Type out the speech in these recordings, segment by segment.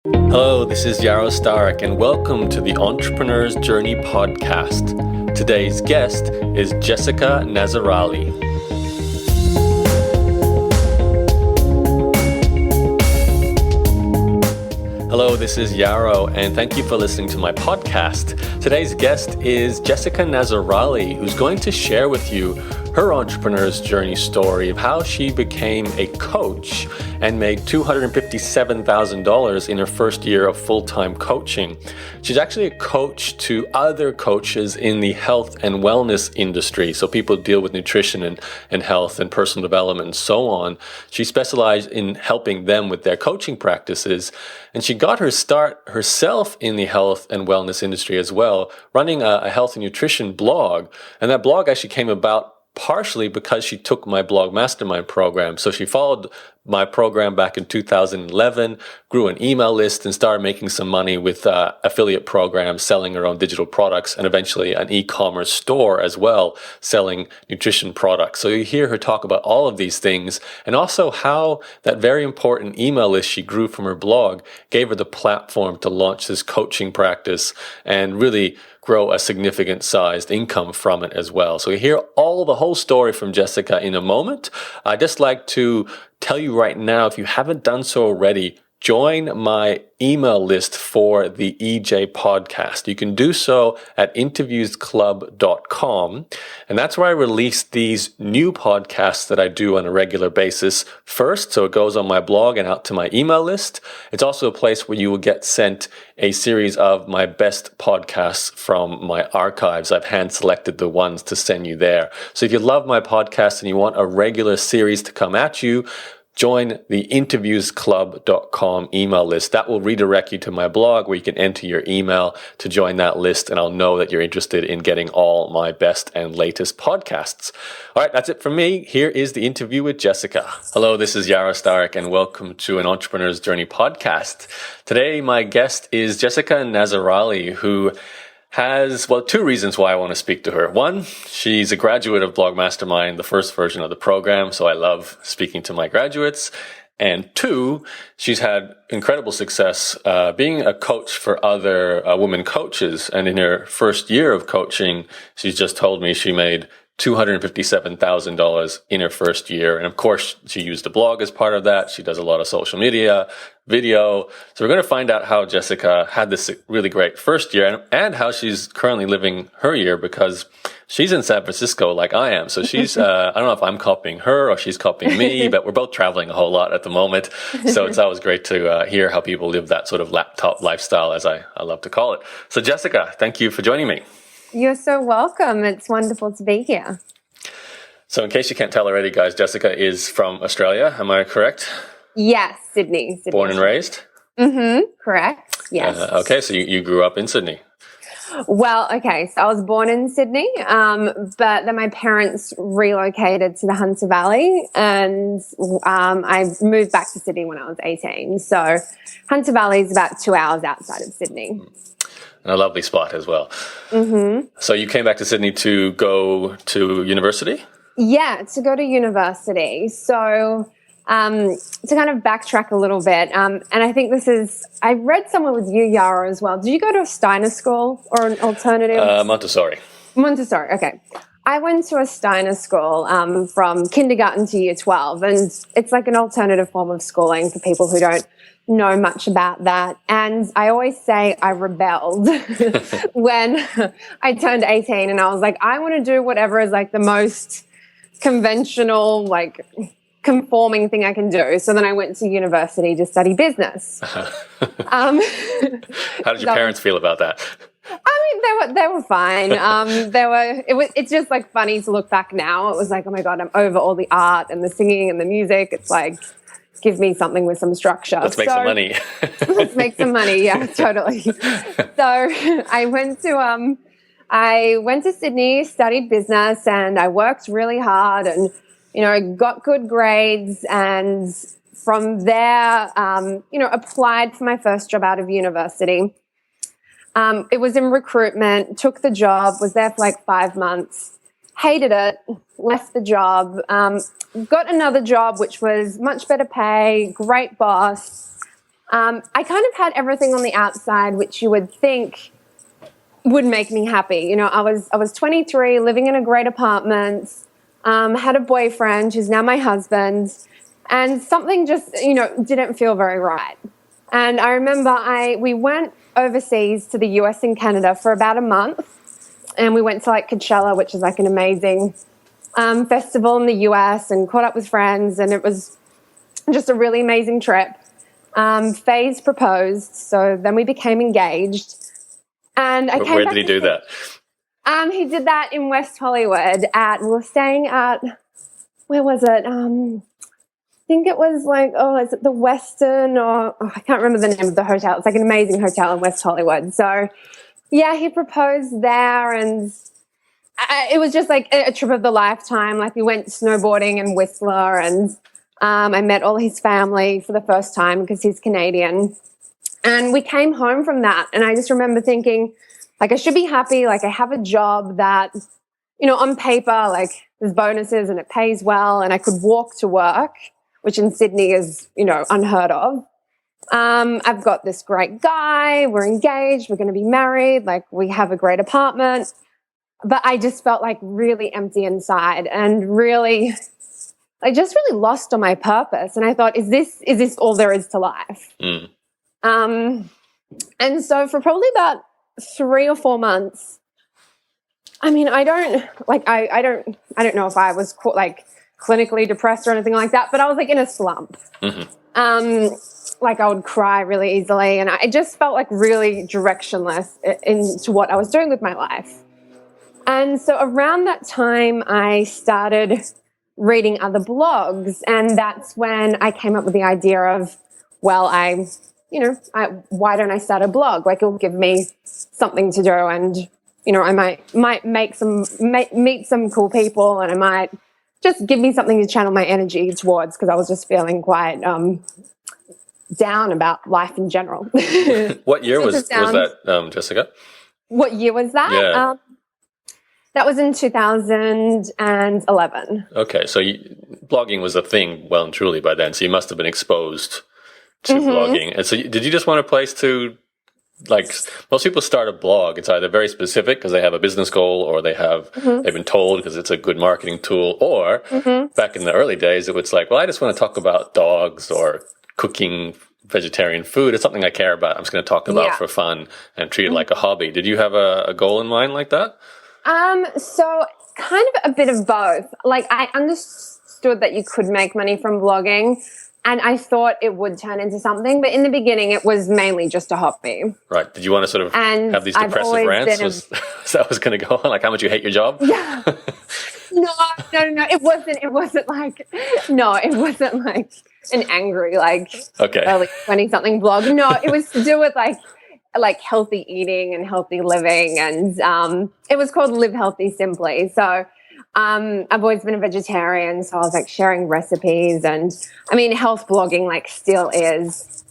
Hello, this is Yaro Starak, and welcome to the Entrepreneur's Journey podcast. Today's guest is Jessica Nazarali. Hello, this is Yaro, and thank you for listening to my podcast. Today's guest is Jessica Nazarali, who's going to share with you her entrepreneur's journey story of how she became a coach and made $257,000 in her first year of full-time coaching. She's actually a coach to other coaches in the health and wellness industry. So people deal with nutrition and health and personal development and so on. She specialized in helping them with their coaching practices. And she got her start herself in the health and wellness industry as well, running a health and nutrition blog. And that blog actually came about partially because she took my blog mastermind program. So she followed my program back in 2011, grew an email list, and started making some money with affiliate programs, selling her own digital products, and eventually an e-commerce store as well, selling nutrition products. So you hear her talk about all of these things, and also how that very important email list she grew from her blog gave her the platform to launch this coaching practice and really grow a significant sized income from it as well. So you hear the whole story from Jessica in a moment. I'd just like to tell you right now, if you haven't done so already, join my email list for the EJ podcast. You can do so at interviewsclub.com. And that's where I release these new podcasts that I do on a regular basis first. So it goes on my blog and out to my email list. It's also a place where you will get sent a series of my best podcasts from my archives. I've hand selected the ones to send you there. So if you love my podcast and you want a regular series to come at you, join the interviewsclub.com email list. That will redirect you to my blog where you can enter your email to join that list, and I'll know that you're interested in getting all my best and latest podcasts. All right, that's it from me. Here is the interview with Jessica. Hello, this is Yaro Starak, and welcome to an Entrepreneur's Journey podcast. Today, my guest is Jessica Nazarali, who has, two reasons why I want to speak to her. One, she's a graduate of Blog Mastermind, the first version of the program, so I love speaking to my graduates. And two, she's had incredible success being a coach for other women coaches. And in her first year of coaching, she's just told me she made $257,000 in her first year. And of course, she used the blog as part of that. She does a lot of social media, video. So we're going to find out how Jessica had this really great first year and how she's currently living her year, because she's in San Francisco like I am. So she's, I don't know if I'm copying her or she's copying me, but we're both traveling a whole lot at the moment. So it's always great to hear how people live that sort of laptop lifestyle, as I love to call it. So Jessica, thank you for joining me. You're so welcome. It's wonderful to be here. So in case you can't tell already, guys, Jessica is from Australia. Am I correct? Yes, Sydney. Born and raised? Mm-hmm. Correct. Yes. Okay, so you grew up in Sydney. Well, okay. So I was born in Sydney, but then my parents relocated to the Hunter Valley, and I moved back to Sydney when I was 18. So Hunter Valley is about 2 hours outside of Sydney. And a lovely spot as well. Mm-hmm. So you came back to Sydney to go to university? Yeah, to go to university. So to kind of backtrack a little bit, and I think I read somewhere with you, Yaro, as well. Did you go to a Steiner school or an alternative? Montessori. Montessori, okay. I went to a Steiner school from kindergarten to year 12, and it's like an alternative form of schooling for people who don't know much about that. And I always say I rebelled when I turned 18, and I was like, I want to do whatever is like the most conventional, like conforming thing I can do. So then I went to university to study business. How did your parents feel about that? I mean, they were fine. It's just like funny to look back now. It was like, oh my God, I'm over all the art and the singing and the music. It's like, give me something with some structure. Let's make some money. Let's make some money. Yeah, totally. So I went to Sydney, studied business, and I worked really hard and, got good grades. And from there, applied for my first job out of university. It was in recruitment, took the job, was there for like 5 months, hated it, left the job, got another job, which was much better pay, great boss, I kind of had everything on the outside, which you would think would make me happy. You know, I was 23, living in a great apartment, had a boyfriend who's now my husband, and something just, you know, didn't feel very right. And I remember we went overseas to the US and Canada for about a month, and we went to like Coachella, which is like an amazing festival in the US, and caught up with friends, and it was just a really amazing trip. Faze proposed, so then we became engaged. And I came Where back did he do that? He did that in West Hollywood we were staying at, where was it? I think it was like, is it the Western I can't remember the name of the hotel. It's like an amazing hotel in West Hollywood. So yeah, he proposed there, and it was just like a trip of the lifetime. Like we went snowboarding in Whistler, and I met all his family for the first time because he's Canadian. And we came home from that, and I just remember thinking, like, I should be happy. Like, I have a job that, you know, on paper, like, there's bonuses and it pays well, and I could walk to work, which in Sydney is, you know, unheard of. I've got this great guy. We're engaged. We're going to be married. Like, we have a great apartment. But I just felt like really empty inside, and really, I just really lost on my purpose. And I thought, is this all there is to life? Mm. And so for probably about 3 or 4 months, I mean, I don't know if I was like clinically depressed or anything like that, but I was like in a slump. Mm-hmm. Like I would cry really easily, and I just felt like really directionless into what I was doing with my life. And so around that time, I started reading other blogs, and that's when I came up with the idea of, well, why don't I start a blog? Like, it'll give me something to do, and, you know, I might meet some cool people, and I might just give me something to channel my energy towards, because I was just feeling quite down about life in general. What year was that, Jessica? What year was that? Yeah. That was in 2011. Okay, so blogging was a thing well and truly by then, so you must have been exposed to blogging. And so did you just want a place to, like, most people start a blog, it's either very specific because they have a business goal, or they've been told because it's a good marketing tool, or back in the early days, it was like, well, I just want to talk about dogs or cooking vegetarian food. It's something I care about. I'm just going to talk about for fun and treat it like a hobby. Did you have a goal in mind like that? So kind of a bit of both. Like, I understood that you could make money from blogging, and I thought it would turn into something, but in the beginning it was mainly just a hobby. Right. Did you want to sort of have these depressive rants? Was that was going to go on? Like, how much you hate your job? Yeah. No. It wasn't like an angry, like, early 20-something blog. No, it was to do with like healthy eating and healthy living, and it was called Live Healthy Simply. So I've always been a vegetarian, so I was like sharing recipes, and I mean, health blogging like still is,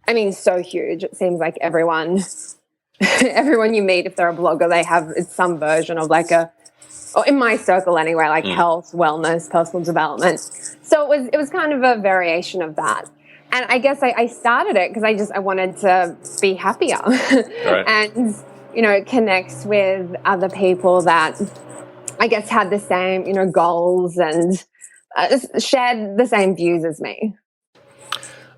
I mean, so huge. It seems like everyone you meet, if they're a blogger, they have some version of like or in my circle anyway, like health, wellness, personal development. So it was kind of a variation of that. And I guess I started it because I wanted to be happier and, you know, connect with other people that I guess had the same, you know, goals and shared the same views as me.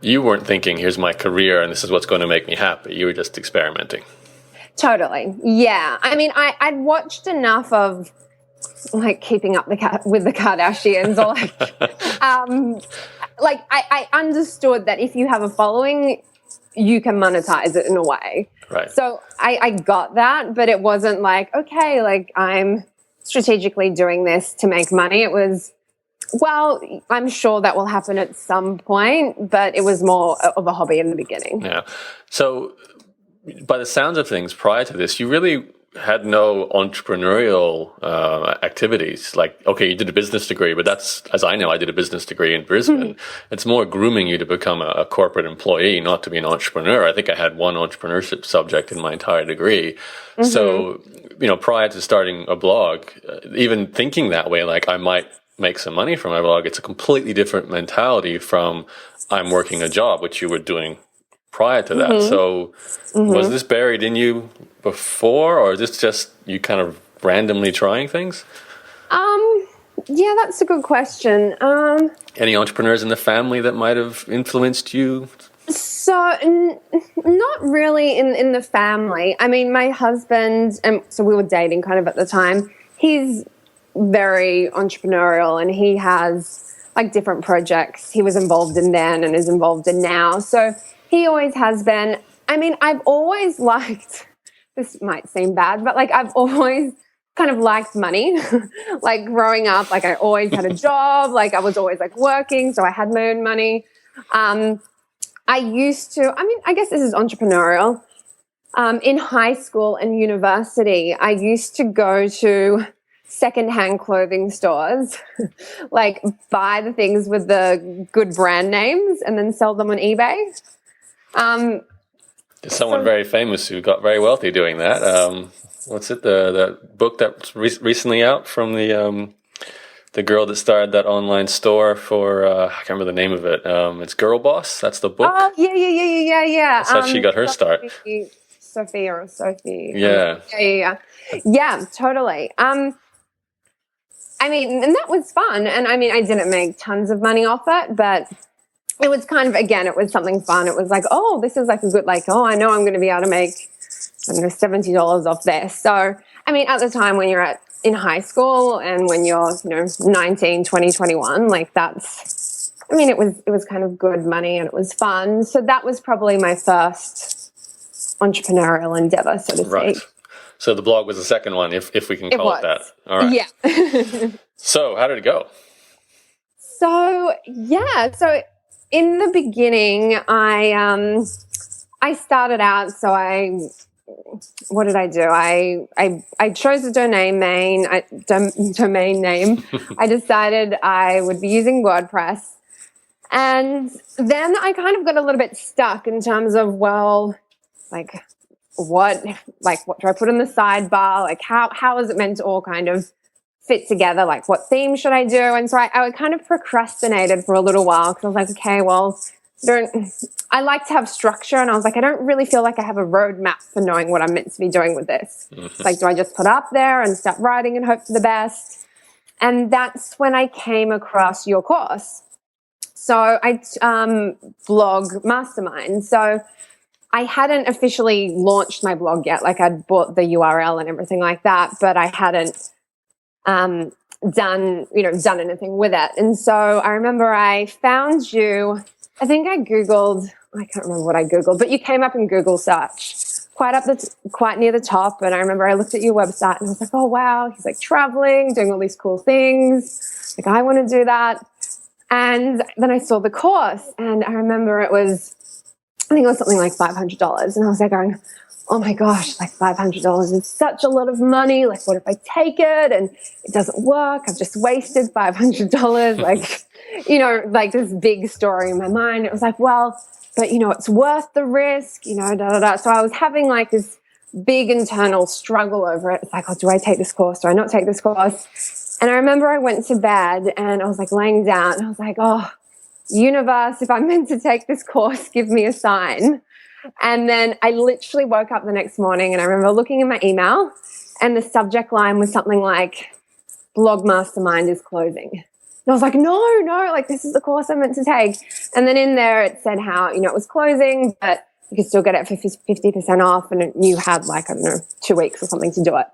You weren't thinking, here's my career and this is what's going to make me happy. You were just experimenting. Totally. Yeah. I mean, I'd watched enough of like Keeping Up with the Kardashians, or like, I understood that if you have a following, you can monetize it in a way. Right. So I got that, but it wasn't like, okay, like I'm strategically doing this to make money. It was, well, I'm sure that will happen at some point, but it was more of a hobby in the beginning. Yeah. So by the sounds of things, prior to this, you really had no entrepreneurial activities. Like, okay, you did a business degree, but that's, as I know, I did a business degree in Brisbane. It's more grooming you to become a corporate employee, not to be an entrepreneur. I think I had one entrepreneurship subject in my entire degree. So, you know, prior to starting a blog, even thinking that way, like I might make some money from my blog, it's a completely different mentality from I'm working a job, which you were doing prior to that. So was this buried in you before, or is this just you kind of randomly trying things? Yeah, that's a good question. Any entrepreneurs in the family that might have influenced you? So, not really in the family. I mean, my husband, and so we were dating kind of at the time. He's very entrepreneurial, and he has like different projects he was involved in then and is involved in now. So he always has been. I mean, I've always liked, this might seem bad, but like I've always kind of liked money. Like growing up, like I always had a job, like I was always like working, so I had my own money. I used to, I mean, I guess this is entrepreneurial. In high school and university, I used to go to secondhand clothing stores, like buy the things with the good brand names and then sell them on eBay. There's someone very famous who got very wealthy doing that. What's it? The book that's recently out from the girl that started that online store for I can't remember the name of it. It's Girl Boss. That's the book. Oh yeah. That's how she got her start. Sophie. Yeah. Yeah, totally. I mean, and that was fun. And I mean, I didn't make tons of money off it, but it was kind of, again, it was something fun. It was like, oh, this is like a good, like, oh, I know I'm going to be able to make, I don't know, $70 off this. So, I mean, at the time when you're in high school and when you're, 19, 20, 21, like that's, I mean, it was kind of good money and it was fun. So that was probably my first entrepreneurial endeavor, so to Right. speak. So the blog was the second one, if we can call it that. All right. Yeah. So how did it go? So in the beginning, I started out. So what did I do? I chose a domain name. I decided I would be using WordPress, and then I kind of got a little bit stuck in terms of, well, like what do I put in the sidebar? Like how is it meant to all kind of fit together? Like what theme should I do? And so I kind of procrastinated for a little while because I was like, okay, well, I like to have structure, and I was like, I don't really feel like I have a roadmap for knowing what I'm meant to be doing with this. Mm-hmm. Like, do I just put up there and start writing and hope for the best? And that's when I came across your course. So I blog Mastermind. So I hadn't officially launched my blog yet. Like I'd bought the URL and everything like that, but I hadn't done anything with it. And so I remember I found you. I think I Googled, I can't remember what I Googled, but you came up in Google search quite near the top. And I remember I looked at your website and I was like, oh, wow, he's like traveling, doing all these cool things. Like, I want to do that. And then I saw the course and I remember I think it was something like $500. And I was like going, oh my gosh, like $500 is such a lot of money. Like, what if I take it and it doesn't work? I've just wasted $500. Like, like this big story in my mind. It was like, well, but it's worth the risk, So I was having like this big internal struggle over it. It's like, oh, do I take this course? Do I not take this course? And I remember I went to bed and I was like laying down and I was like, oh, universe, if I'm meant to take this course, give me a sign. And then I literally woke up the next morning and I remember looking in my email and the subject line was something like, Blog Mastermind is closing. And I was like, no, like this is the course I'm meant to take. And then in there it said how, it was closing, but you could still get it for 50% off and you had like, I don't know, 2 weeks or something to do it.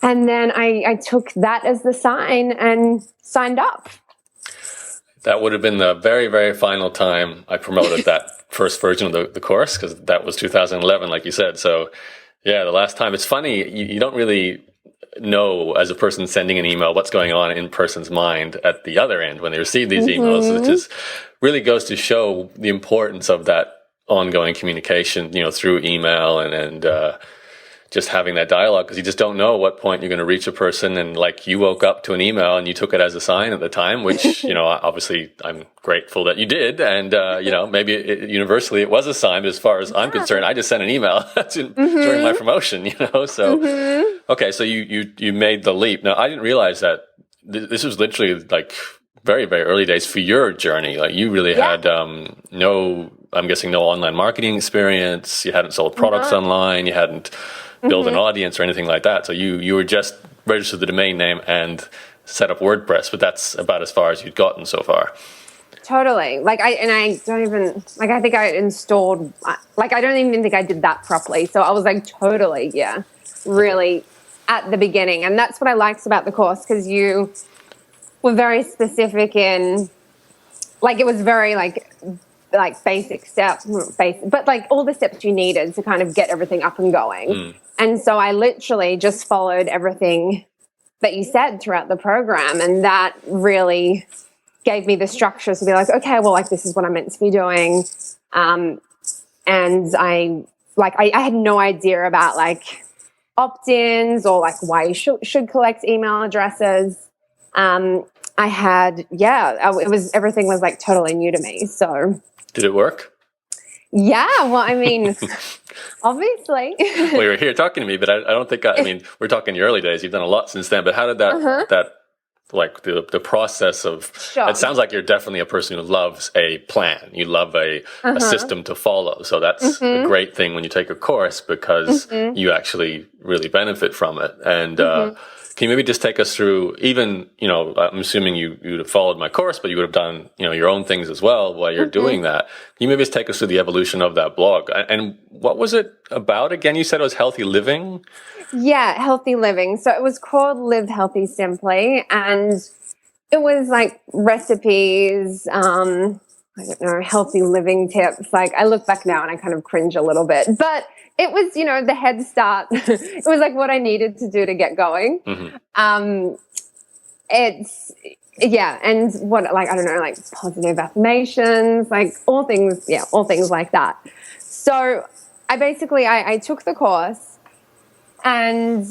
And then I took that as the sign and signed up. That would have been the very, very final time I promoted that first version of the course, because that was 2011, like you said. So, yeah, the last time. It's funny, you don't really know as a person sending an email what's going on in person's mind at the other end when they receive these emails. It just really goes to show the importance of that ongoing communication, through email and just having that dialogue, because you just don't know what point you're going to reach a person. And like you woke up to an email and you took it as a sign at the time, which, obviously I'm grateful that you did. And, maybe universally it was a sign, but as far as I'm concerned, I just sent an email during my promotion, So, okay. So you made the leap. Now I didn't realize that this was literally like very, very early days for your journey. Like you really had, no I'm guessing, no online marketing experience. You hadn't sold products online. You hadn't built an audience or anything like that. So you were just registered the domain name and set up WordPress, but that's about as far as you'd gotten so far. Totally. I don't even, I think I installed, I don't even think I did that properly. So I was like, totally, really at the beginning. And that's what I liked about the course, because you were very specific in, it was very basic steps, but all the steps you needed to kind of get everything up and going. And so I literally just followed everything that you said throughout the program. And that really gave me the structure to be like, okay, well, this is what I'm meant to be doing. And I had no idea about opt-ins or why you should collect email addresses. Everything was totally new to me. So did it work? Yeah, well, I mean, obviously. Well, you're here talking to me, but I don't think, we're talking your early days. You've done a lot since then, but how did that the process of, it sounds like you're definitely a person who loves a plan. You love a system to follow. So that's a great thing when you take a course, because you actually really benefit from it. And can you maybe just take us through, even, I'm assuming you would have followed my course, but you would have done, your own things as well while you're doing that. Can you maybe just take us through the evolution of that blog? And what was it about again? You said it was healthy living? Yeah, healthy living. So it was called Live Healthy Simply. And it was recipes, healthy living tips. I look back now and I kind of cringe a little bit. But it was, the head start. It was what I needed to do to get going. And what, positive affirmations, all things like that. So I took the course and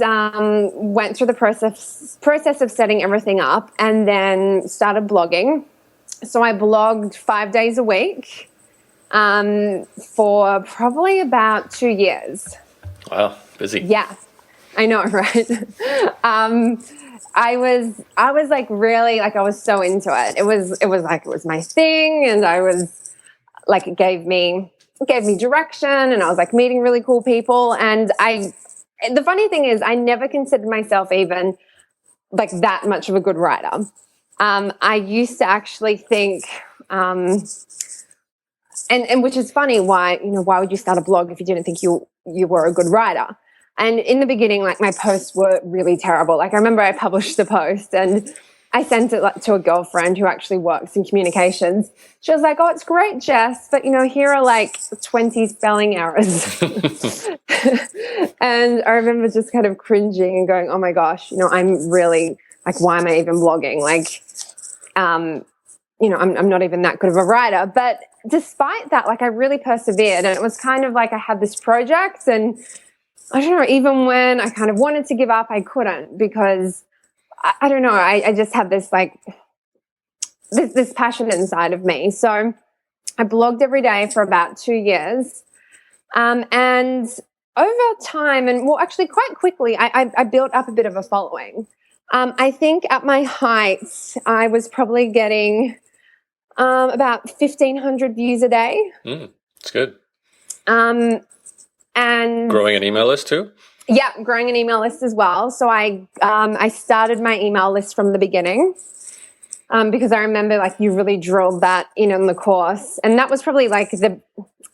went through the process of setting everything up, and then started blogging. So I blogged 5 days a week for probably about 2 years. Wow, busy. Yeah, I know, right? I was really I was so into it. It was my thing, and I was it gave me direction, and I was meeting really cool people. And the funny thing is, I never considered myself even that much of a good writer. I used to actually think, and which is funny, why would you start a blog if you didn't think you were a good writer? And in the beginning, my posts were really terrible. I remember I published the post and I sent it to a girlfriend who actually works in communications. She was like, "Oh, it's great, Jess, but here are 20 spelling errors." And I remember just kind of cringing and going, "Oh my gosh, I'm really why am I even blogging? I'm not even that good of a writer." But despite that, I really persevered, and it was kind of I had this project, and I don't know, even when I kind of wanted to give up, I couldn't, because I don't know, I just had this this passion inside of me. So I blogged every day for about 2 years. And over time, and well, actually quite quickly, I built up a bit of a following. I think at my height, I was probably getting about 1,500 views a day. That's good. And growing an email list too? Yeah, growing an email list as well. So I started my email list from the beginning, because I remember you really drilled that in the course. And that was probably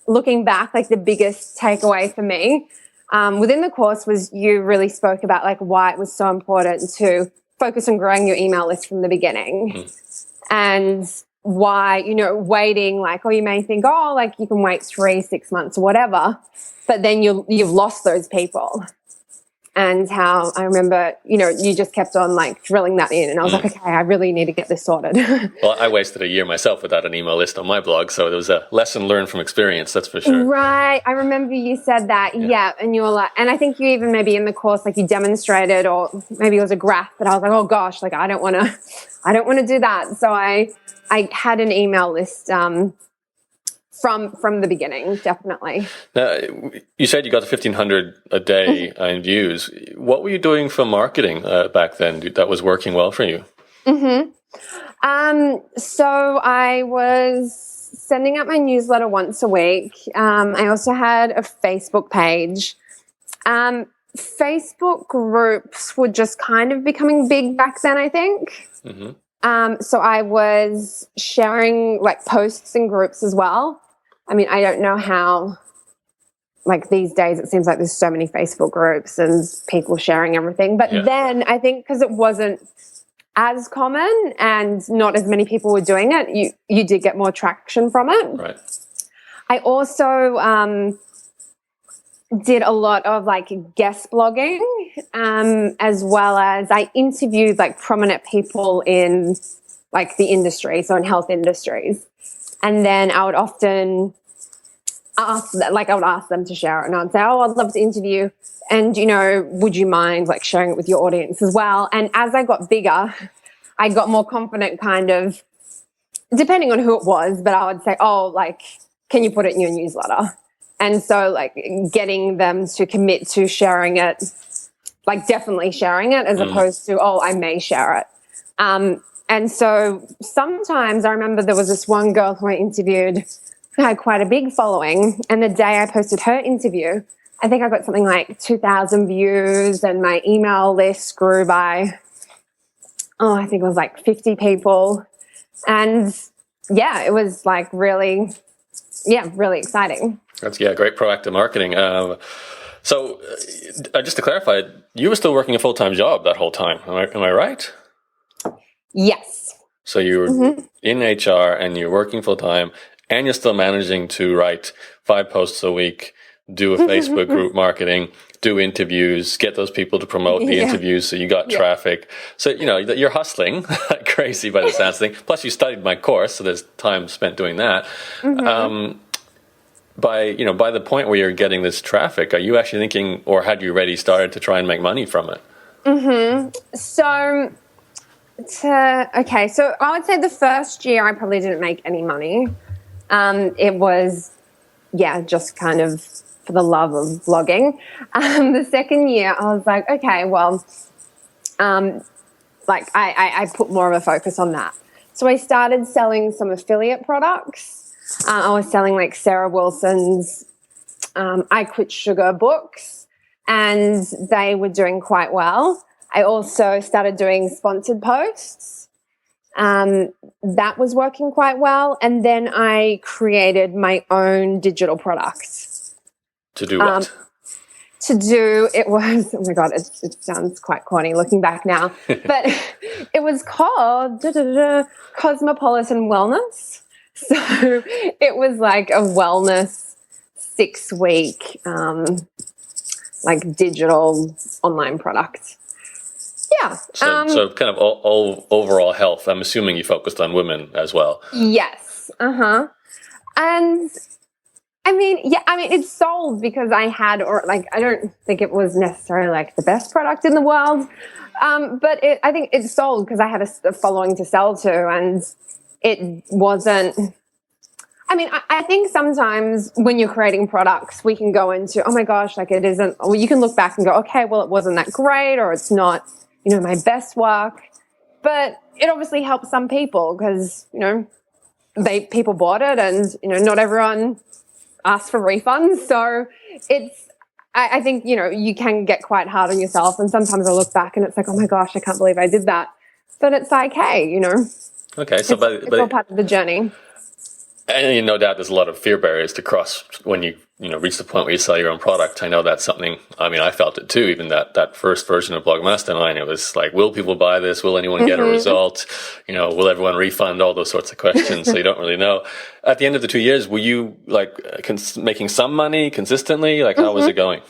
looking back, the biggest takeaway for me within the course was you really spoke about why it was so important to focus on growing your email list from the beginning. And why, waiting, you may think, you can wait 3-6 months or whatever, but then you've lost those people. And how I remember, you just kept on drilling that in, and I was okay, I really need to get this sorted. Well, I wasted a year myself without an email list on my blog, so there was a lesson learned from experience, that's for sure. Right, I remember you said that, yeah, and you were and I think you even maybe in the course you demonstrated, or maybe it was a graph, but I was oh gosh, I don't want to do that. So I had an email list from the beginning, definitely. Now, you said you got 1,500 a day in views. What were you doing for marketing back then that was working well for you? So I was sending out my newsletter once a week. I also had a Facebook page. Facebook groups were just kind of becoming big back then, I think. So I was sharing like posts in groups as well. I mean, I don't know how, like these days it seems like there's so many Facebook groups and people sharing everything. But then I think because it wasn't as common and not as many people were doing it, you did get more traction from it. Right. I also did a lot of like guest blogging, as well as I interviewed like prominent people in like the industry, so in health industries. And then I would often ask them to share it, and I'd say, oh, I'd love to interview. And, you know, would you mind like sharing it with your audience as well? And as I got bigger, I got more confident kind of, depending on who it was, but I would say, oh, like, can you put it in your newsletter? And so like getting them to commit to sharing it, like definitely sharing it as opposed to, oh, I may share it. And so sometimes I remember there was this one girl who I interviewed who had quite a big following. And the day I posted her interview, I think I got something like 2,000 views, and my email list grew by, I think it was like 50 people. And yeah, it was like really exciting. That's great proactive marketing. So just to clarify, you were still working a full-time job that whole time. Am I right? Yes. So you were in HR and you're working full-time, and you're still managing to write 5 posts a week, do a Facebook group marketing, do interviews, get those people to promote the interviews so you got traffic. So, you know, you're hustling like crazy by the sounds of things. Plus you studied my course, so there's time spent doing that. By the point where you're getting this traffic, are you actually thinking, or had you already started to try and make money from it? So I would say the first year I probably didn't make any money. It was, just kind of for the love of vlogging. The second year I was like, okay, well, I put more of a focus on that. So I started selling some affiliate products. I was selling like Sarah Wilson's I Quit Sugar books, and they were doing quite well. I also started doing sponsored posts. That was working quite well. And then I created my own digital products. To do what? It was, oh my God, it sounds quite corny looking back now, but it was called Cosmopolitan Wellness. So it was like a wellness 6-week, like digital online product. Yeah. So kind of all overall health. I'm assuming you focused on women as well. Yes. And I mean, it sold because I don't think it was necessarily like the best product in the world. But I think it sold because I had a following to sell to, and it wasn't, I think sometimes when you're creating products, we can go into, oh my gosh, like it isn't, or you can look back and go, okay, well, it wasn't that great, or it's not, my best work. But it obviously helps some people because, people bought it, and, not everyone asked for refunds. So I think, you can get quite hard on yourself. And sometimes I look back and it's like, oh my gosh, I can't believe I did that. But it's like, hey, Okay, so it's all part of the journey. And no doubt there's a lot of fear barriers to cross when you reach the point where you sell your own product. I know that's something, I felt it too, even that first version of Blog Mastermind. It was like, will people buy this? Will anyone get a result? Will everyone refund? All those sorts of questions. So you don't really know. At the end of the 2 years, were you like making some money consistently? Like how was it going?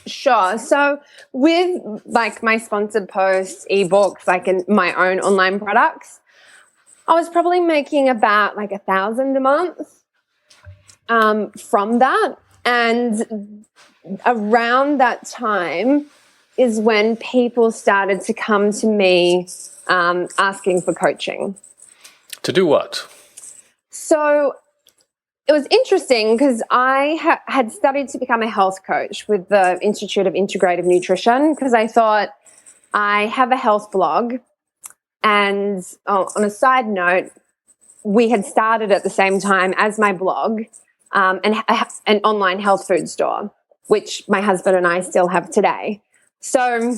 Sure. So with like my sponsored posts, ebooks, like in my own online products, I was probably making about like $1,000 a month from that. And around that time is when people started to come to me asking for coaching. To do what? So it was interesting because I had studied to become a health coach with the Institute of Integrative Nutrition, because I thought I have a health blog. And on a side note, we had started at the same time as my blog an online health food store, which my husband and I still have today. So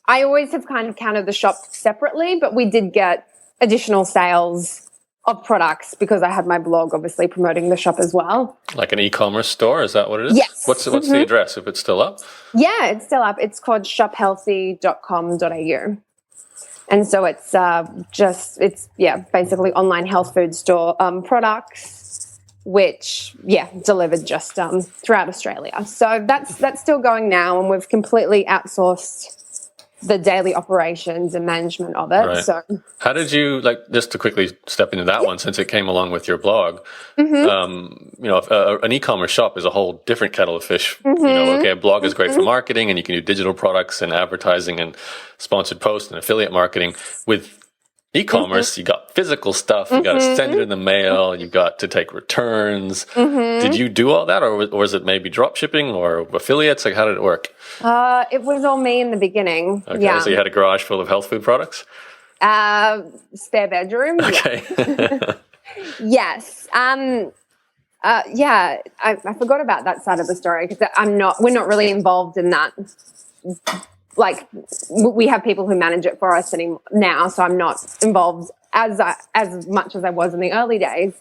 I always have kind of counted the shop separately, but we did get additional sales of products because I had my blog obviously promoting the shop as well. Like an e-commerce store, is that what it is? Yes. What's the address, if it's still up? Yeah, it's still up. It's called shophealthy.com.au. And so it's basically online health food store products, which delivered just throughout Australia. So that's still going now, and we've completely outsourced the daily operations and management of it. Right. So how did you, just to quickly step into that one, since it came along with your blog, an e-commerce shop is a whole different kettle of fish. A blog is great for marketing, and you can do digital products and advertising and sponsored posts and affiliate marketing. With e-commerce, you got physical stuff, you got to send it in the mail, you got to take returns. Did you do all that, or was it maybe drop shipping or affiliates? Like, how did it work? It was all me in the beginning. Okay, so you had a garage full of health food products? Spare bedroom. Okay. Yes. I forgot about that side of the story because we're not really involved in that. Like, we have people who manage it for us now, so I'm not involved as much as I was in the early days.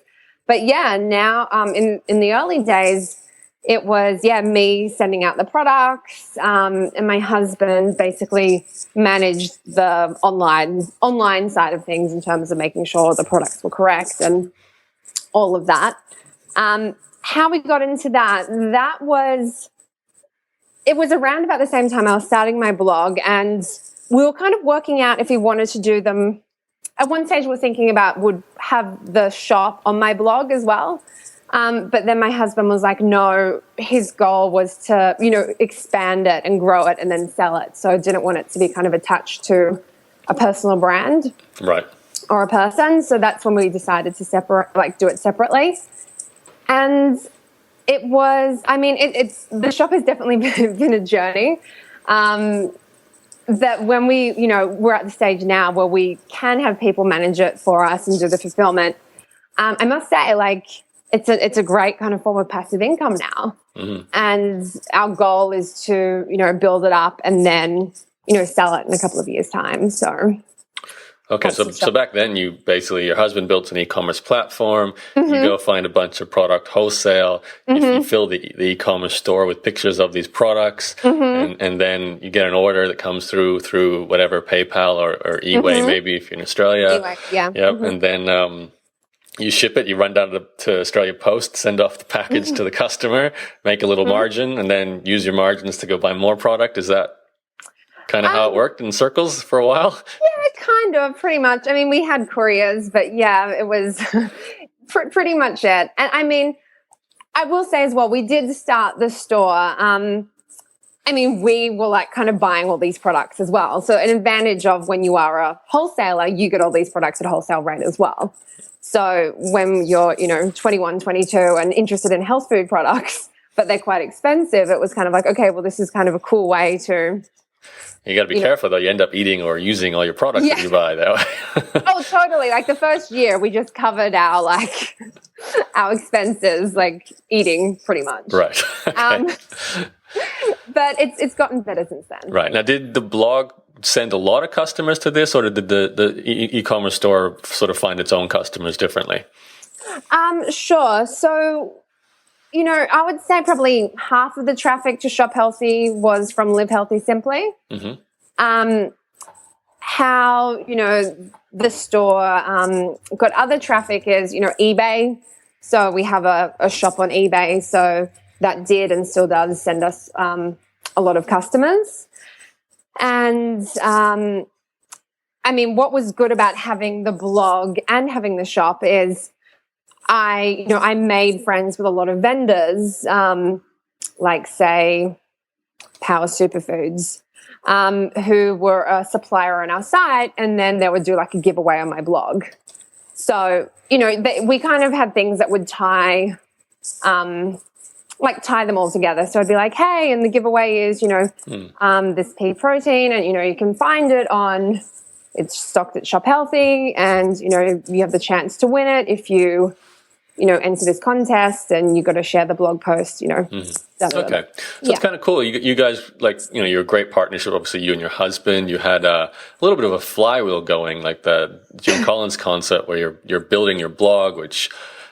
But now in the early days, it was me sending out the products, and my husband basically managed the online side of things in terms of making sure the products were correct and all of that. How we got into that it was around about the same time I was starting my blog, and we were kind of working out if we wanted to do them. At one stage, we're thinking about would have the shop on my blog as well. But then my husband was like, no, his goal was to, expand it and grow it and then sell it. So I didn't want it to be kind of attached to a personal brand. Right. Or a person. So that's when we decided to do it separately. And it was, the shop has definitely been a journey. That when we're at the stage now where we can have people manage it for us and do the fulfillment. I must say, it's a great kind of form of passive income now. And our goal is to, build it up and then, sell it in a couple of years' time. So. Okay, so back then your husband built an e-commerce platform, you go find a bunch of product wholesale, you fill the e-commerce store with pictures of these products, and then you get an order that comes through whatever, PayPal or eWay, maybe if you're in Australia. eWay, yeah. Yep, and then you ship it, you run down to Australia Post, send off the package to the customer, make a little margin, and then use your margins to go buy more product. Is that kind of how it worked in circles for a while? Yeah, kind of, pretty much. We had couriers, but it was pretty much it. And I will say as well, we did start the store. We were kind of buying all these products as well. So an advantage of when you are a wholesaler, you get all these products at wholesale rate as well. So when you're, 21, 22 and interested in health food products, but they're quite expensive, it was kind of like, okay, well, this is kind of a cool way to... You got to be careful, though. You end up eating or using all your products that you buy that way. Oh, totally. The first year, we just covered our our expenses, eating pretty much. Right. Okay. But it's gotten better since then. Right. Now, did the blog send a lot of customers to this, or did the e-commerce store sort of find its own customers differently? Sure. So, I would say probably half of the traffic to Shop Healthy was from Live Healthy Simply. How, the store got other traffic is, eBay. So we have a shop on eBay. So that did and still does send us a lot of customers. And, what was good about having the blog and having the shop is I made friends with a lot of vendors, say Power Superfoods, who were a supplier on our site, and then they would do a giveaway on my blog. So, we kind of had things that would tie them all together. So I'd be like, hey, and the giveaway is, this pea protein, and, you can find it on It's stocked at Shop Healthy, and, you have the chance to win it if you enter this contest, and you got to share the blog post, Okay. So it's kind of cool. You guys, you're a great partnership. Obviously, you and your husband, you had a little bit of a flywheel going, like the Jim Collins concept, where you're building your blog, which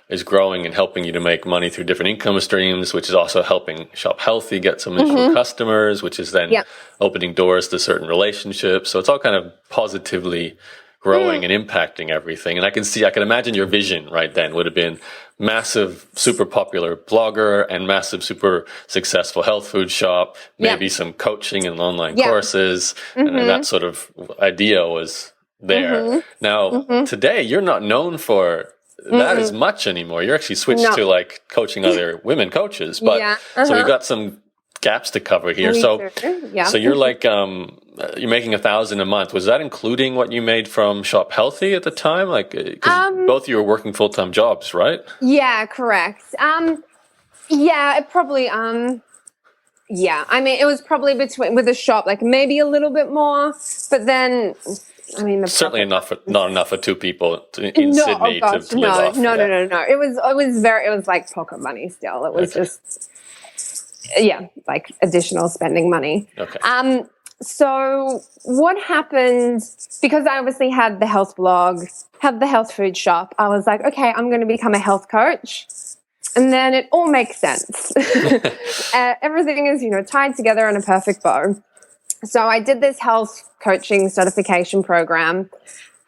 is growing and helping you to make money through different income streams, which is also helping Shop Healthy get some initial customers, which is then opening doors to certain relationships. So it's all kind of positively growing and impacting everything. And I can imagine your vision right then would have been massive, super popular blogger and massive, super successful health food shop, maybe some coaching and online courses. And then that sort of idea was there. Now, today you're not known for that as much anymore. You're actually switched to coaching other women coaches, but so we've got some gaps to cover here. So you're you're making $1,000 a month. Was that including what you made from Shop Healthy at the time? Both of you were working full-time jobs, right? Yeah, correct. It probably, I mean, it was probably with the shop, maybe a little bit more, but then, I mean, certainly not enough for two people in Sydney to live off. No. It was like pocket money still. It was just, additional spending money. Okay. So what happened, because I obviously had the health blog, had the health food shop, I was like, okay, I'm going to become a health coach. And then it all makes sense. Everything is, tied together in a perfect bow. So I did this health coaching certification program,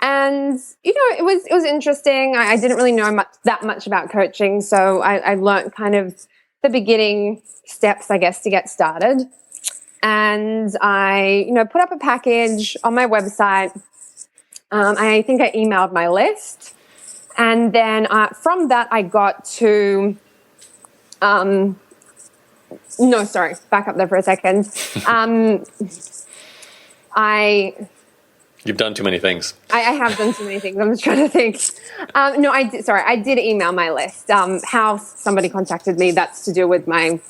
and it was interesting. I didn't really know that much about coaching, so I learned kind of the beginning steps, I guess, to get started. And I put up a package on my website. I think I emailed my list, and then from that I got to no, sorry, back up there for a second. You've done too many things. I have done too many things. I'm just trying to think. I did email my list. How somebody contacted me, that's to do with my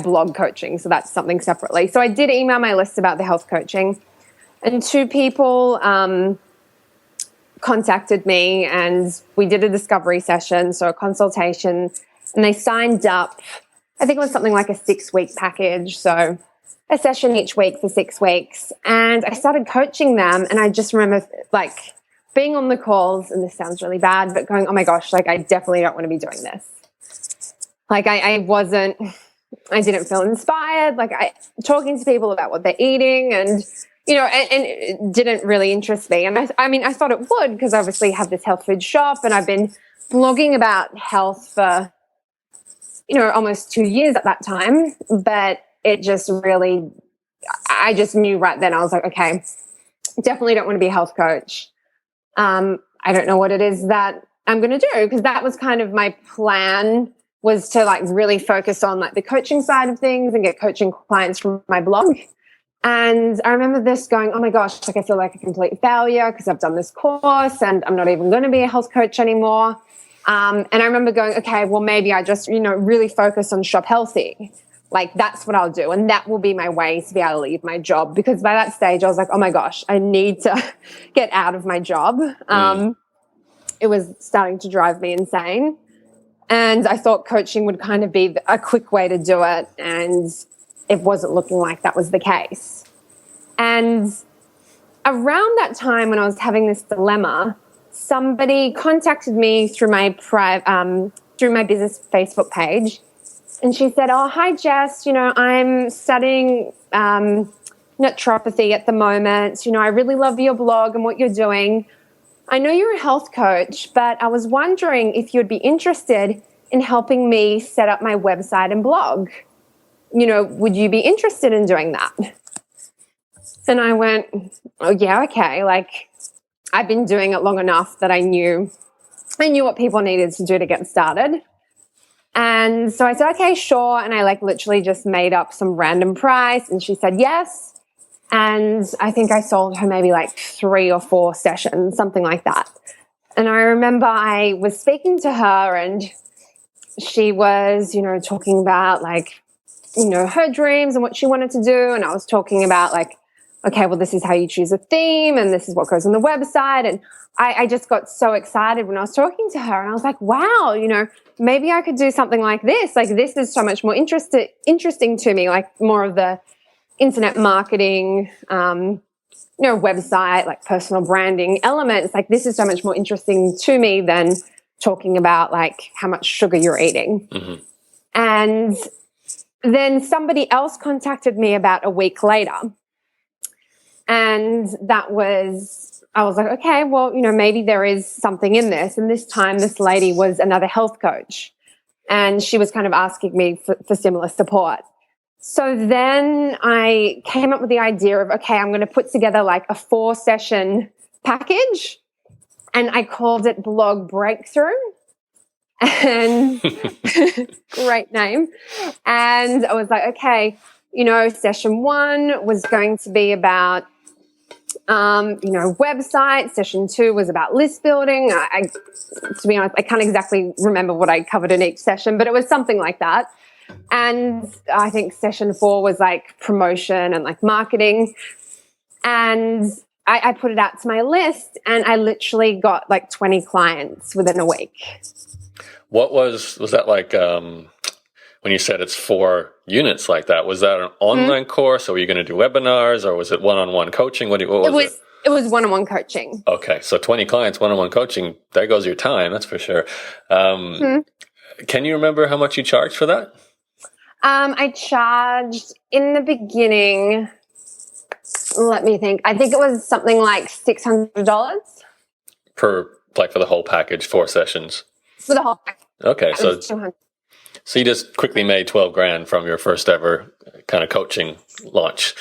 blog coaching. So that's something separately. So I did email my list about the health coaching, and 2 people contacted me, and we did a discovery session, so a consultation, and they signed up. I think it was something like a 6-week package. So a session each week for 6 weeks. And I started coaching them. And I just remember being on the calls, and this sounds really bad, but going, oh my gosh, I definitely don't want to be doing this. I didn't feel inspired. Talking to people about what they're eating and, and it didn't really interest me. And I thought it would, because I obviously have this health food shop, and I've been blogging about health for, almost 2 years at that time, but it just really, I just knew right then, I was like, okay, definitely don't want to be a health coach. I don't know what it is that I'm going to do, because that was kind of my plan, was to really focus on the coaching side of things and get coaching clients from my blog. And I remember this going, oh my gosh, I feel like a complete failure because I've done this course and I'm not even going to be a health coach anymore. And I remember going, okay, well, maybe I just, really focus on Shop Healthy. That's what I'll do. And that will be my way to be able to leave my job. Because by that stage, I was like, oh my gosh, I need to get out of my job. It was starting to drive me insane. And I thought coaching would kind of be a quick way to do it. And it wasn't looking like that was the case. And around that time when I was having this dilemma, somebody contacted me through my business Facebook page. And she said, oh, hi, Jess, I'm studying naturopathy at the moment. I really love your blog and what you're doing. I know you're a health coach, but I was wondering if you'd be interested in helping me set up my website and blog. Would you be interested in doing that? And I went, oh, yeah, okay. I've been doing it long enough that I knew what people needed to do to get started. And so I said, okay, sure. And I literally just made up some random price, and she said yes. And I think I sold her maybe 3 or 4 sessions, something like that. And I remember I was speaking to her, and she was, talking about her dreams and what she wanted to do. And I was talking about okay, well, this is how you choose a theme and this is what goes on the website. And I just got so excited when I was talking to her, and I was like, wow, maybe I could do something like this. Like, this is so much more interesting to me, like more of the internet marketing, website, like personal branding elements. Like, this is so much more interesting to me than talking about like how much sugar you're eating. Mm-hmm. And then somebody else contacted me about a week later. And I was like, okay, well, maybe there is something in this. And this time this lady was another health coach, and she was kind of asking me for similar support. So then I came up with the idea of, okay, I'm going to put together like a 4-session package, and I called it Blog Breakthrough. And great name. And I was like, okay, session 1 was going to be about, website. Session 2 was about list building. To be honest, I can't exactly remember what I covered in each session, but it was something like that. And I think session 4 was like promotion and like marketing. And I put it out to my list, and I literally got like 20 clients within a week. What was that like, when you said it's 4 units like that, was that an online course, or were you going to do webinars, or was it one-on-one coaching? What was it? It was one-on-one coaching. Okay. So 20 clients, one-on-one coaching, there goes your time. That's for sure. Can you remember how much you charged for that? I charged in the beginning, let me think. I think it was something like $600 for the whole package, 4 sessions. For the whole package. Okay, so $200. So you just quickly made 12 grand from your first ever kind of coaching launch.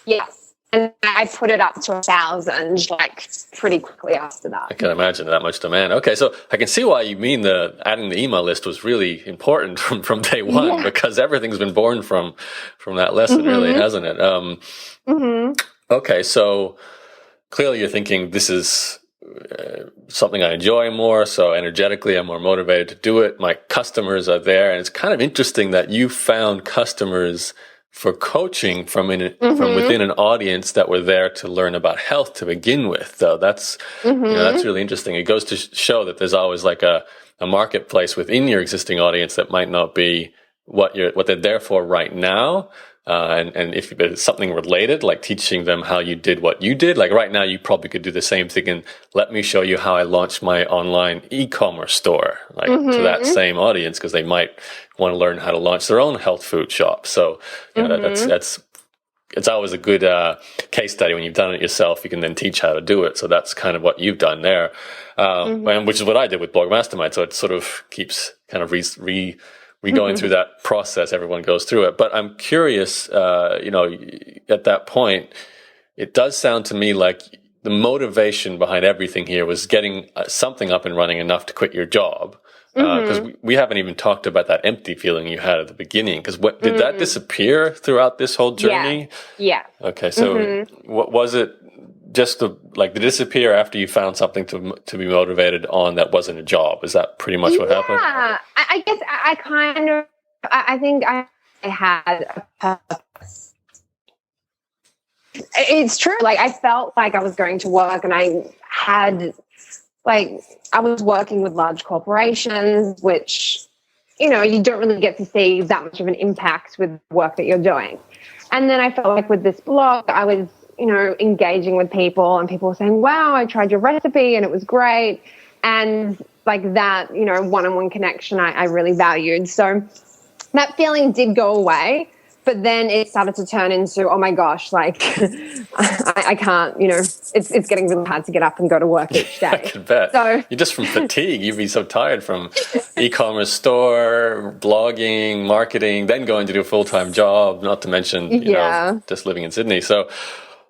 Yeah. And I put it up to 1,000 like pretty quickly after that. I can imagine that much demand. Okay, so I can see why you mean adding the email list was really important from day one, because everything's been born from that lesson, really, hasn't it? Okay, so clearly you're thinking this is something I enjoy more, so energetically I'm more motivated to do it. My customers are there, and it's kind of interesting that you found customers for coaching from within an audience that were there to learn about health to begin with. Though that's that's really interesting. It goes to show that there's always like a marketplace within your existing audience that might not be what they're there for right now. And if it's something related, like teaching them how you did what you did, like right now, you probably could do the same thing and let me show you how I launched my online e-commerce store, like to that same audience, because they might want to learn how to launch their own health food shop. So, it's always a good case study when you've done it yourself. You can then teach how to do it. So that's kind of what you've done there, and which is what I did with Blog Mastermind. So it sort of keeps kind of going through that process. Everyone goes through it. But I'm curious, at that point, it does sound to me like the motivation behind everything here was getting something up and running enough to quit your job. Because we haven't even talked about that empty feeling you had at the beginning. Because did that disappear throughout this whole journey? Yeah. Okay, so what was it? Just did it disappear after you found something to be motivated on that wasn't a job? Is that pretty much what happened? Yeah, I guess I think I had a purpose. It's true. Like, I felt like I was going to work, and I was working with large corporations, which, you don't really get to see that much of an impact with the work that you're doing. And then I felt like with this blog, I was, engaging with people, and people were saying, wow, I tried your recipe and it was great. And like that, one-on-one connection I really valued. So that feeling did go away, but then it started to turn into, oh my gosh, like I can't, it's getting really hard to get up and go to work each day. I can bet. So you're just from fatigue. You'd be so tired from e-commerce store, blogging, marketing, then going to do a full-time job, not to mention, just living in Sydney. So,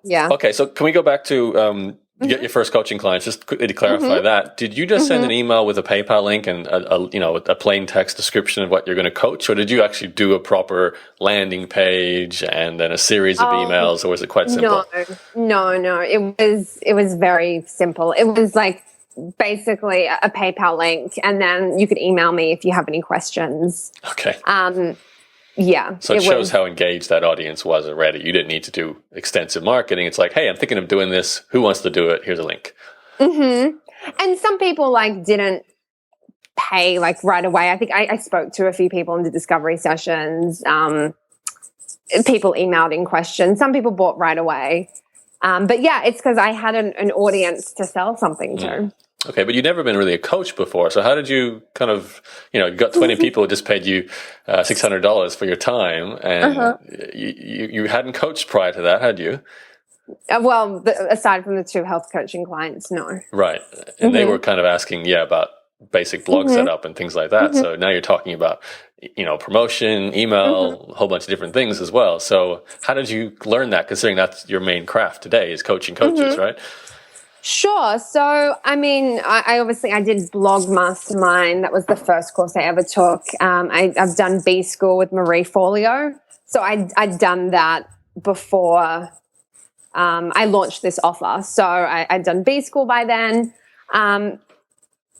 okay. So can we go back to, get your first coaching clients, just quickly to clarify that. Did you just send an email with a PayPal link and a plain text description of what you're going to coach, or did you actually do a proper landing page and then a series of emails, or was it quite simple? No. It was very simple. It was like basically a PayPal link, and then you could email me if you have any questions. Okay. Yeah. So it shows how engaged that audience was already. You didn't need to do extensive marketing. It's like, hey, I'm thinking of doing this. Who wants to do it? Here's a link. Mm-hmm. And some people like didn't pay like right away. I think I spoke to a few people in the discovery sessions. People emailed in questions. Some people bought right away. But yeah, it's because I had an audience to sell something to. Okay, but you'd never been really a coach before. So how did you kind of, you got 20 people who just paid you $600 for your time, and you hadn't coached prior to that, had you? Well, aside from the 2 health coaching clients, no. Right. And they were kind of asking, about basic blog setup and things like that. So now you're talking about, promotion, email, a whole bunch of different things as well. So how did you learn that, considering that's your main craft today is coaching coaches, right? Sure. So, I mean, I did Blog Mastermind. That was the first course I ever took. I've done B School with Marie Forleo. So I'd done that before I launched this offer. So I'd done B School by then.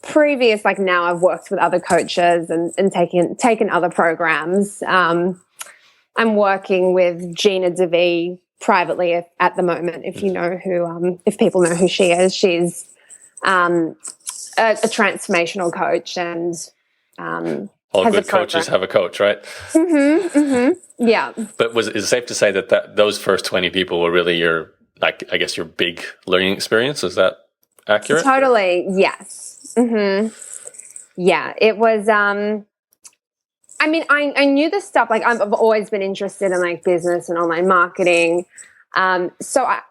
Previous, like now I've worked with other coaches and taken other programs. I'm working with Gina DeVee privately at the moment, if if people know who she is. She's a transformational coach, and all good coaches have a coach, right? Yeah. But is it safe to say that those first 20 people were really your big learning experience? Is that accurate? Totally, yes. Yeah, it was. I mean, I knew this stuff. Like, I've always been interested in like business and online marketing. So I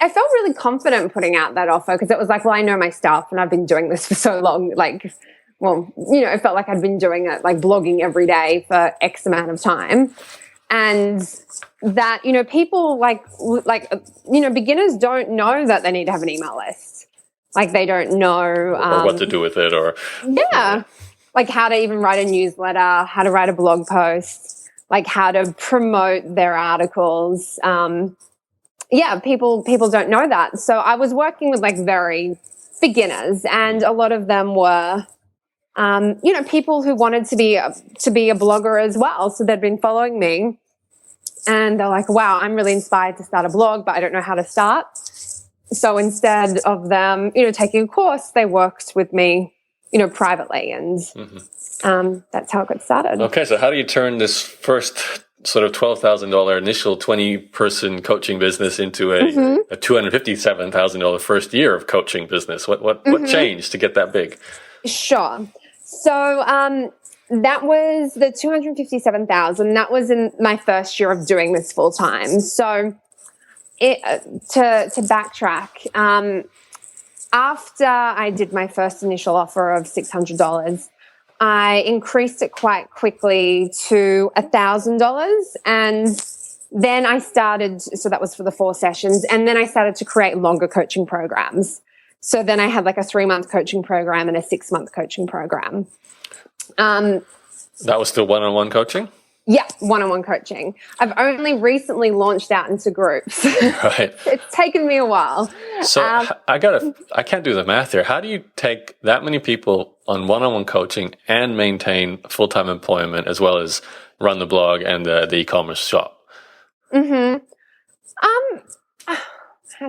felt really confident putting out that offer, because it was like, well, I know my stuff and I've been doing this for so long. Like, well, it felt like I'd been doing it, like blogging every day for X amount of time. And that, people beginners don't know that they need to have an email list. Like, they don't know. Or what to do with it, or. Yeah. Like how to even write a newsletter, how to write a blog post, like how to promote their articles. People don't know that. So I was working with like very beginners, and a lot of them were, people who wanted to be a blogger as well. So they'd been following me, and they're like, wow, I'm really inspired to start a blog, but I don't know how to start. So instead of them, taking a course, they worked with me privately, and that's how it got started. Okay, so how do you turn this first sort of $12,000 initial 20-person coaching business into a $257,000 first year of coaching business? What changed to get that big? Sure. So that was the $257,000. That was in my first year of doing this full time. So to backtrack. After I did my first initial offer of $600, I increased it quite quickly to $1,000. And then I started, so that was for the 4 sessions. And then I started to create longer coaching programs. So then I had like a 3-month coaching program and a 6-month coaching program. That was still one-on-one coaching? Yeah, one-on-one coaching. I've only recently launched out into groups. Right. It's taken me a while. So I can't do the math here. How do you take that many people on one-on-one coaching and maintain full-time employment, as well as run the blog and the e-commerce shop? How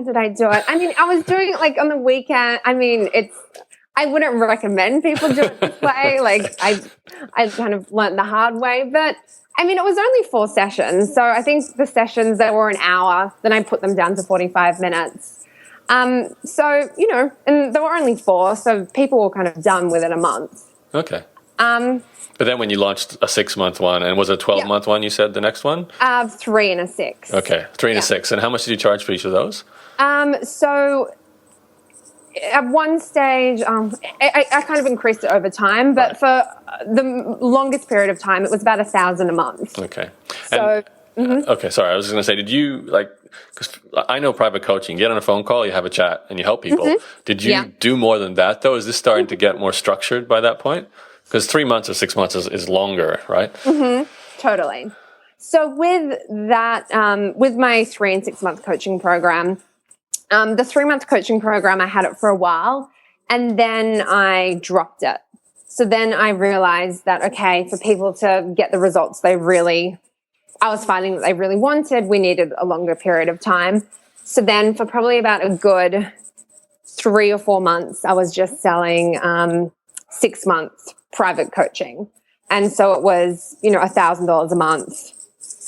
did I do it? I mean, I was doing it like on the weekend. I mean, I wouldn't recommend people do it this way. Like I kind of learned the hard way, but I mean, it was only 4 sessions. So I think the sessions, they were an hour. Then I put them down to 45 minutes. So, and there were only 4. So people were kind of done within a month. Okay. But then when you launched a 6-month one, and was it a 12-month one, you said the next one? 3 and a 6. Okay. 3 and a 6. And how much did you charge for each of those? So at one stage, I kind of increased it over time, but for the longest period of time, it was about $1,000 a month. Okay. So, okay, sorry. I was going to say, did you because I know private coaching, you get on a phone call, you have a chat, and you help people. Did you do more than that, though? Is this starting to get more structured by that point? Because 3 months or 6 months is longer, right? Totally. So with that, with my 3 and 6 month coaching program, the 3-month coaching program, I had it for a while, and then I dropped it. So then I realized that, okay, for people to get the results I was finding that they really wanted, we needed a longer period of time. So then for probably about a good 3 or 4 months, I was just selling 6 months private coaching. And so it was, $1,000 a month,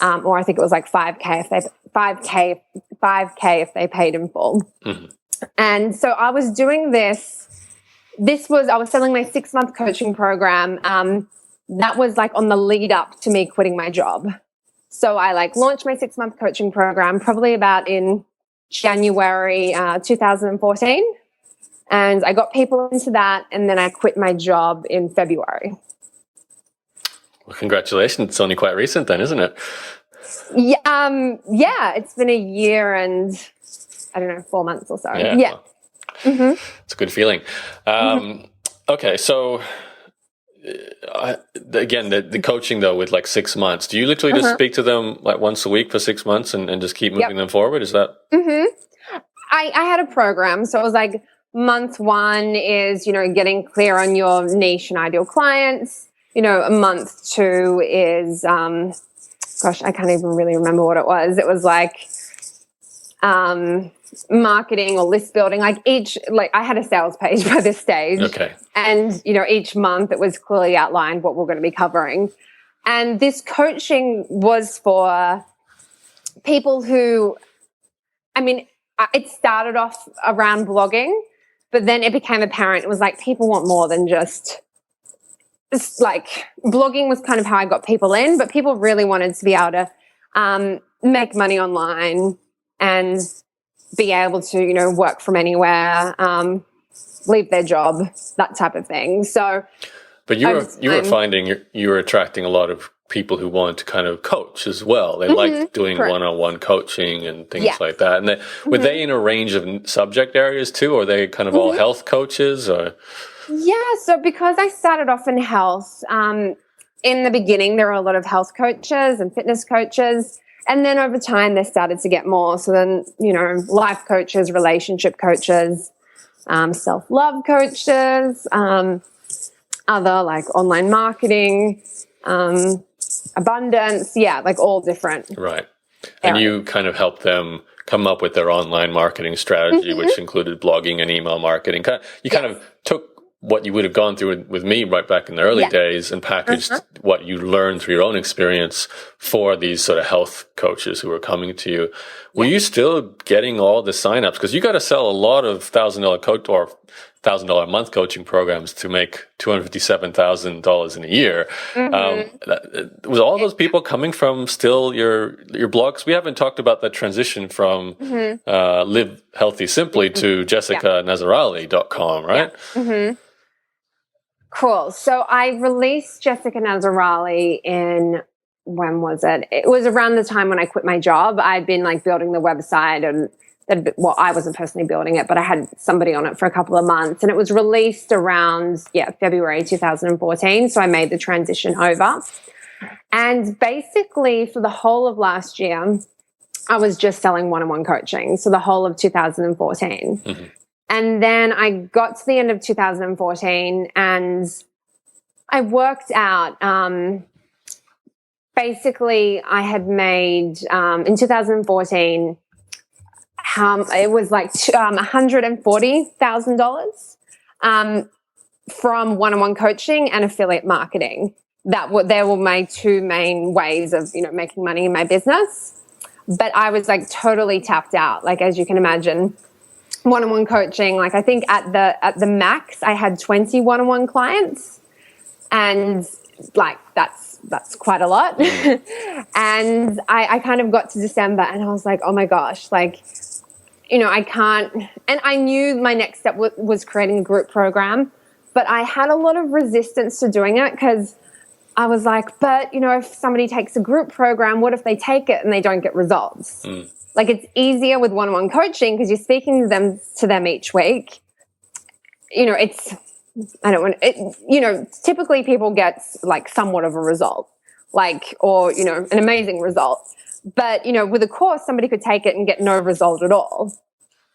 or I think it was like 5K if they paid in full. Mm-hmm. And so I was doing this. I was selling my 6-month coaching program. That was like on the lead up to me quitting my job. So I launched my 6-month coaching program probably about in January 2014. And I got people into that, and then I quit my job in February. Well, congratulations. It's only quite recent then, isn't it? Yeah, it's been a year and, I don't know, 4 months or so. Yeah. Well, it's a good feeling. Okay, so again, the coaching though with 6 months, do you literally just speak to them once a week for 6 months and just keep moving them forward? Is that? I had a program. So it was month 1 is, getting clear on your niche and ideal clients. Month 2 is, gosh, I can't even really remember what it was. It was marketing or list building. I had a sales page by this stage. Okay. And, each month it was clearly outlined what we're going to be covering. And this coaching was for people who, it started off around blogging, but then it became apparent. It was people want more than just blogging was kind of how I got people in, but people really wanted to be able to make money online and be able to, work from anywhere, leave their job, that type of thing. So, but you were finding you were attracting a lot of people who want to kind of coach as well. They like doing one-on-one coaching and things like that. And were they in a range of subject areas too, or are they kind of all health coaches? Or yeah, so because I started off in health, in the beginning there were a lot of health coaches and fitness coaches, and then over time they started to get more. So then, life coaches, relationship coaches, self-love coaches, other online marketing, abundance, all different. Right. And you kind of helped them come up with their online marketing strategy, which included blogging and email marketing. You kind of took what you would have gone through with me right back in the early days and packaged what you learned through your own experience for these sort of health coaches who were coming to you. Were you still getting all the signups? Because you got to sell a lot of $1,000 coach or $1,000 a month coaching programs to make $257,000 in a year. Was all those people coming from still your blogs? We haven't talked about that transition from Live Healthy Simply to JessicaNazarali.com, right? Cool. So I released Jessica Nazarali in, when was it? It was around the time when I quit my job. I'd been building the website and I wasn't personally building it, but I had somebody on it for a couple of months, and it was released around, February 2014. So I made the transition over. And basically for the whole of last year, I was just selling one-on-one coaching. So the whole of 2014. And then I got to the end of 2014 and I worked out, basically I had made, in 2014, it was $140,000 from one-on-one coaching and affiliate marketing. They were my 2 main ways of, making money in my business. But I was totally tapped out. As you can imagine, one-on-one coaching, I think at the max I had 20 one-on-one clients, and that's quite a lot. And I kind of got to December and I was like, oh my gosh, I can't. And I knew my next step was creating a group program, but I had a lot of resistance to doing it because I was like, but, if somebody takes a group program, what if they take it and they don't get results? It's easier with one-on-one coaching because you're speaking to them each week. Typically people get somewhat of a result, or an amazing result. But, with a course, somebody could take it and get no result at all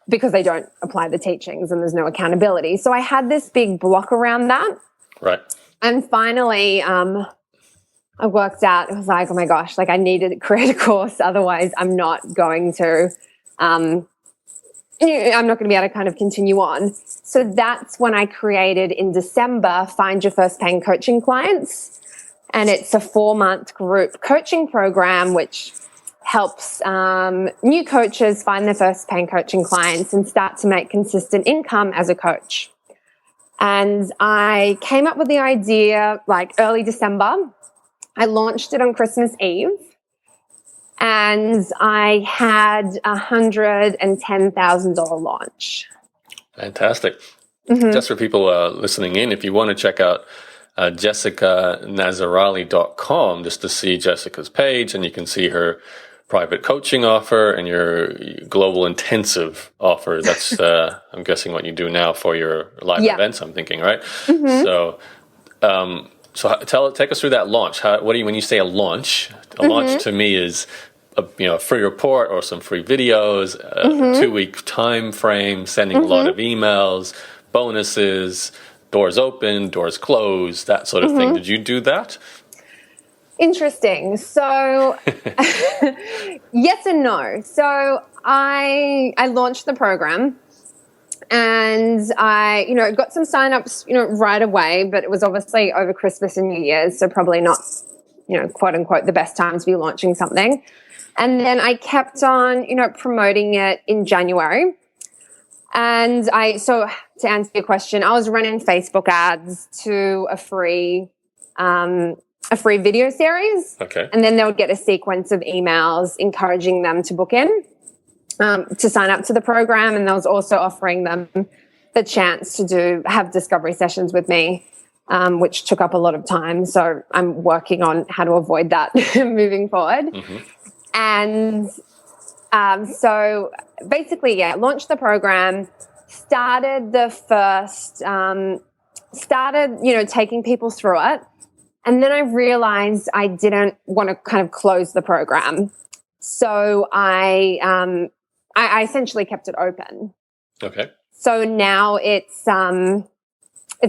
because they don't apply the teachings and there's no accountability. So I had this big block around that. Right. And finally, I worked out, it was like, oh my gosh, like I needed to create a course. Otherwise, I'm not going to be able to kind of continue on. So that's when I created in December, Find Your First Paying Coaching Clients. And it's a 4-month group coaching program, which helps new coaches find their first paying coaching clients and start to make consistent income as a coach. And I came up with the idea like early December. I launched it on Christmas Eve. And I had $110,000 launch. Fantastic. Just for people listening in, if you want to check out JessicaNazarali.com just to see Jessica's page, and you can see her private coaching offer and your global intensive offer. That's, I'm guessing, what you do now for your live events, I'm thinking, right? So take us through that launch. What do you, when you say a launch to me is a free report or some free videos, a 2-week time frame, sending a lot of emails, bonuses, doors open, doors closed, that sort of thing. Did you do that? Interesting. So yes and no. So I launched the program and I, got some signups, right away, but it was obviously over Christmas and New Year's. So probably not, quote unquote, the best time to be launching something. And then I kept on, promoting it in January. And so to answer your question, I was running Facebook ads to a free video series. Okay. And then they would get a sequence of emails encouraging them to book in, to sign up to the program. And I was also offering them the chance to have discovery sessions with me, which took up a lot of time. So I'm working on how to avoid that moving forward. And so basically, launched the program, started taking people through it. And then I realized I didn't want to kind of close the program. So I essentially kept it open. Okay. So now it's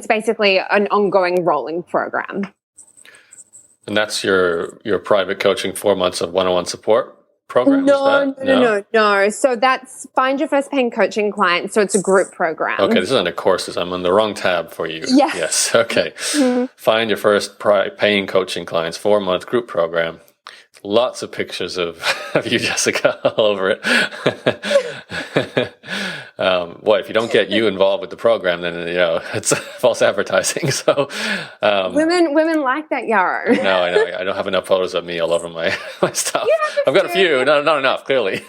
basically an ongoing rolling program. And that's your private coaching 4 months of one-on-one support program? No. So that's Find Your First Paying Coaching Client. So it's a group program. Okay, this isn't a courses. I'm on the wrong tab for you. Yes. Okay. Find Your First Paying Coaching Clients 4-month group program. Lots of pictures of you, Jessica, all over it. If you don't get you involved with the program, then it's false advertising. So women like that, Yaro. No, I know. I don't have enough photos of me all over my stuff. I've got a few, not enough, clearly.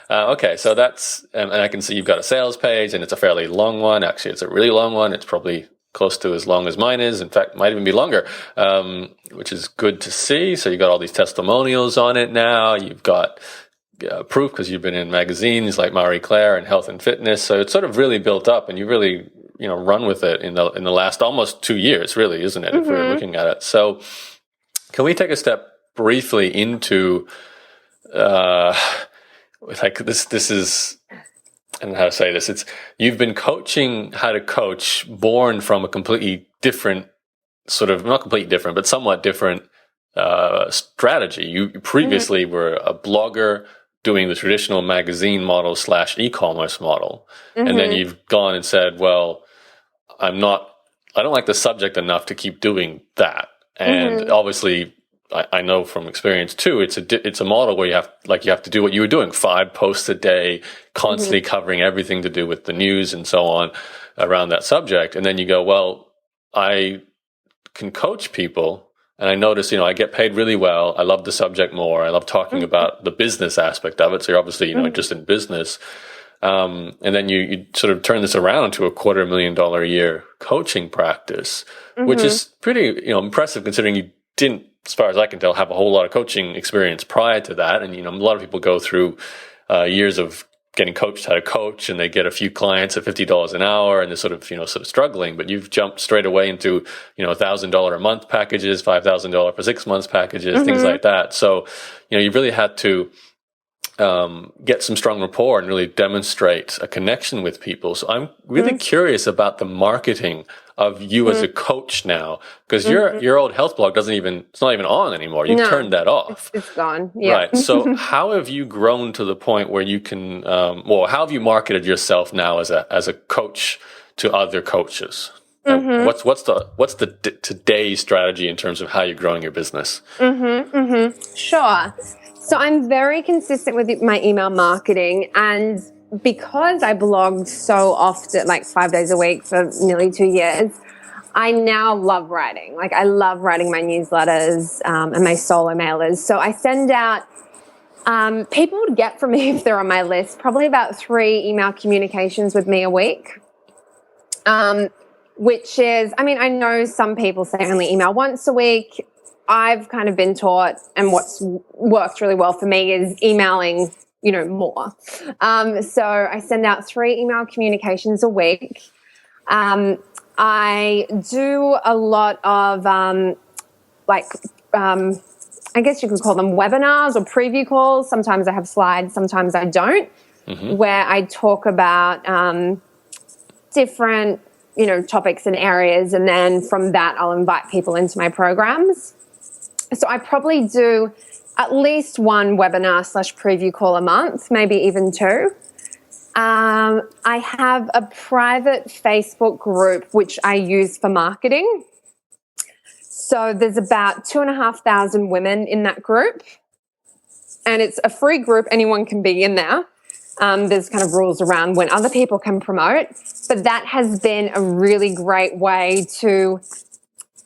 Okay, so that's, and I can see you've got a sales page, and it's a fairly long one. Actually, it's a really long one. It's probably close to as long as mine is. In fact, might even be longer, which is good to see. So you got all these testimonials on it now. You've got proof because you've been in magazines like Marie Claire and Health and Fitness. So it's sort of really built up, and you really, run with it in the last almost 2 years, really, isn't it? If we're looking at it. So can we take a step briefly into, this is, I don't know how to say this. You've been coaching how to coach born from a completely different not completely different, but somewhat different strategy. You previously were a blogger doing the traditional magazine model / e-commerce model. And then you've gone and said, well, I don't like the subject enough to keep doing that. And obviously, I know from experience too, it's a model where you have to do what you were doing, 5 posts a day, constantly covering everything to do with the news and so on around that subject. And then you go, well, I can coach people, and I notice, I get paid really well. I love the subject more. I love talking about the business aspect of it. So you're obviously, just in business. And then you sort of turn this around to a $250,000 a year coaching practice, which is pretty, impressive considering you didn't, as far as I can tell, have a whole lot of coaching experience prior to that. And, a lot of people go through years of getting coached how to coach, and they get a few clients at $50 an hour, and they're sort of struggling. But you've jumped straight away into, $1,000 a month packages, $5,000 for 6 months packages, things like that. So, you really had to get some strong rapport and really demonstrate a connection with people. So I'm really curious about the marketing of you as a coach now, because your old health blog it's not even on anymore. You've turned that off. It's gone. Yeah. Right. So how have you grown to the point where you can, how have you marketed yourself now as a coach to other coaches? What's the today's strategy in terms of how you're growing your business? Sure. So I'm very consistent with my email marketing, and because I blogged so often, like 5 days a week for nearly 2 years, I now love writing. Like I love writing my newsletters and my solo mailers. So I send out, people would get from me if they're on my list, probably about 3 email communications with me a week. Which is, I mean, I know some people say only email once a week. I've kind of been taught, and what's worked really well for me is emailing, more. So I send out 3 email communications a week. I do a lot of, I guess you could call them webinars or preview calls. Sometimes I have slides, sometimes I don't, where I talk about different, topics and areas. And then from that, I'll invite people into my programs. So I probably do at least 1 webinar / preview call a month, maybe even 2. I have a private Facebook group, which I use for marketing. So there's about 2,500 women in that group. And it's a free group. Anyone can be in there. There's kind of rules around when other people can promote. But that has been a really great way to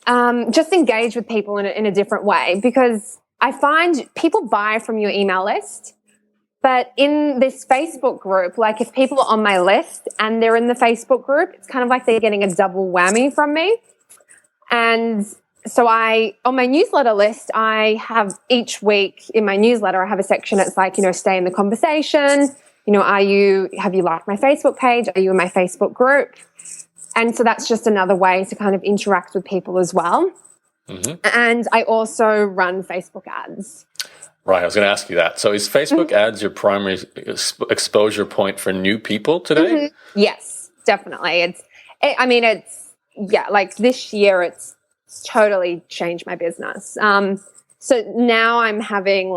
just engage with people in a different way, because I find people buy from your email list, but in this Facebook group, like if people are on my list and they're in the Facebook group, it's kind of like they're getting a double whammy from me. And so on my newsletter list, I have each week in my newsletter, I have a section that's like, stay in the conversation. Have you liked my Facebook page? Are you in my Facebook group? And so that's just another way to kind of interact with people as well. And I also run Facebook ads. Right. I was going to ask you that. So is Facebook ads your primary exposure point for new people today? Yes, definitely. Like this year, it's totally changed my business. So now I'm having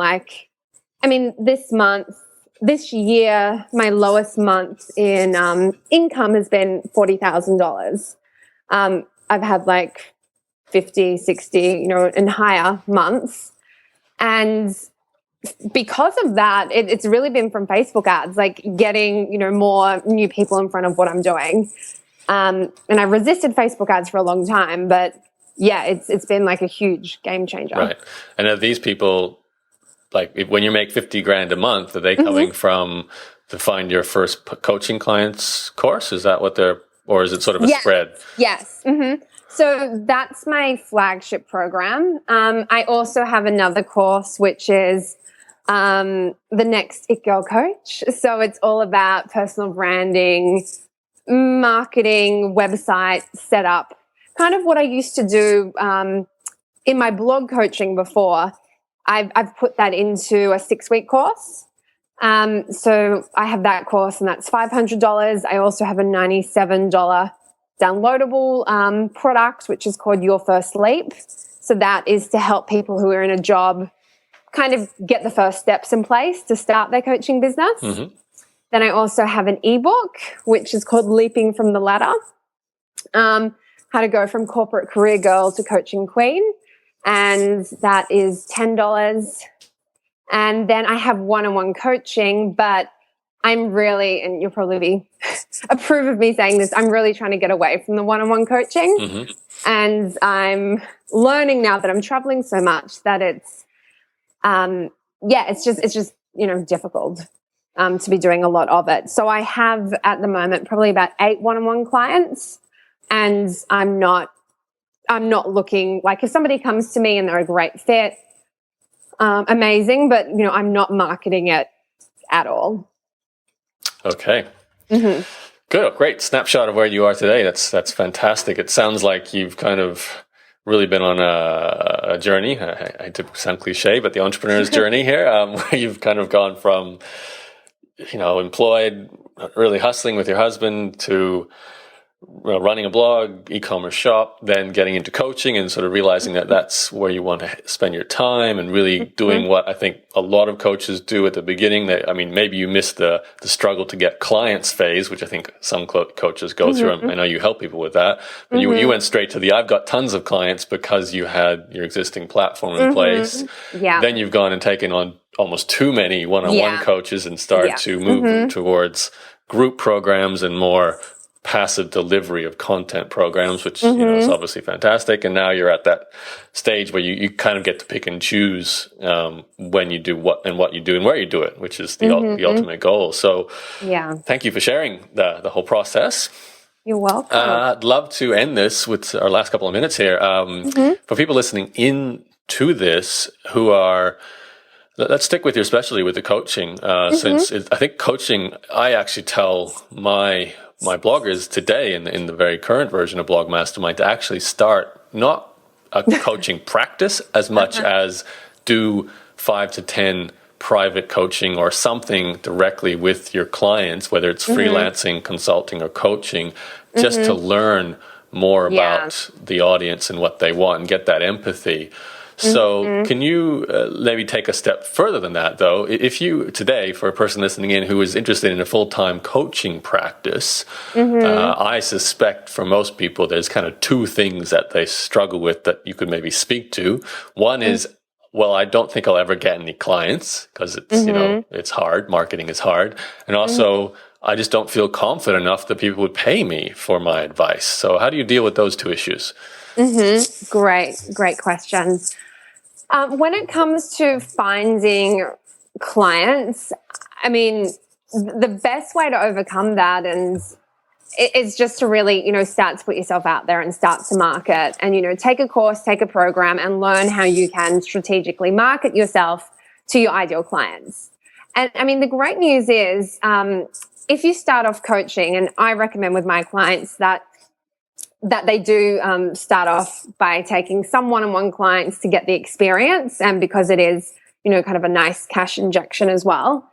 this year, my lowest month in income has been $40,000. I've had 50, 60, and higher months. And because of that, it's really been from Facebook ads, getting, more new people in front of what I'm doing. And I resisted Facebook ads for a long time, but yeah, it's been a huge game changer. Right. And are these people, when you make 50 grand a month, are they coming from to find your first coaching clients course? Is that what or is it sort of a spread? Yes. So that's my flagship program. I also have another course, which is the Next It Girl Coach. So it's all about personal branding, marketing, website setup, kind of what I used to do in my blog coaching before. I've put that into a 6-week course. So I have that course, and that's $500. I also have a $97 downloadable product, which is called Your First Leap. So that is to help people who are in a job kind of get the first steps in place to start their coaching business. Then I also have an ebook, which is called Leaping from the Ladder, how to go from corporate career girl to coaching queen. And that is $10. And then I have one-on-one coaching, but I'm really, and you'll probably approve of me saying this, I'm really trying to get away from the one-on-one coaching. And I'm learning now that I'm traveling so much that it's just difficult to be doing a lot of it. So I have at the moment probably about 8 one-on-one clients, and I'm not looking, if somebody comes to me and they're a great fit, amazing, but I'm not marketing it at all. Okay. Good. Great snapshot of where you are today. That's fantastic. It sounds like you've kind of really been on a journey. I hate to sound cliche, but the entrepreneur's journey here, where you've kind of gone from, employed, really hustling with your husband, to running a blog, e-commerce shop, then getting into coaching and sort of realizing that that's where you want to spend your time, and really doing what I think a lot of coaches do at the beginning. Maybe you missed the struggle to get clients phase, which I think some coaches go through. I know you help people with that, but you went straight to I've got tons of clients because you had your existing platform in place. Yeah. Then you've gone and taken on almost too many one-on-one coaches and start to move towards group programs and more passive delivery of content programs, which is obviously fantastic. And now you're at that stage where you kind of get to pick and choose when you do what you do and where you do it, which is the ultimate goal. So thank you for sharing the whole process. You're welcome. I'd love to end this with our last couple of minutes here. For people listening into this who are, let's stick with your specialty with the coaching, since I think coaching, I actually tell my bloggers today in the very current version of Blog Mastermind to actually start not a coaching practice as much as do 5 to 10 private coaching or something directly with your clients, whether it's freelancing, consulting, or coaching, just to learn more about the audience and what they want and get that empathy. So can you maybe take a step further than that, though? If you today, for a person listening in who is interested in a full-time coaching practice, I suspect for most people there's kind of two things that they struggle with that you could maybe speak to. One is, well, I don't think I'll ever get any clients because it's it's hard. Marketing is hard, and also I just don't feel confident enough that people would pay me for my advice. So how do you deal with those two issues? Great questions. When it comes to finding clients, I mean, the best way to overcome that is just to really, start to put yourself out there and start to market and, take a course, take a program and learn how you can strategically market yourself to your ideal clients. And I mean, the great news is if you start off coaching, and I recommend with my clients that they do start off by taking some one-on-one clients to get the experience, and because it is, kind of a nice cash injection as well.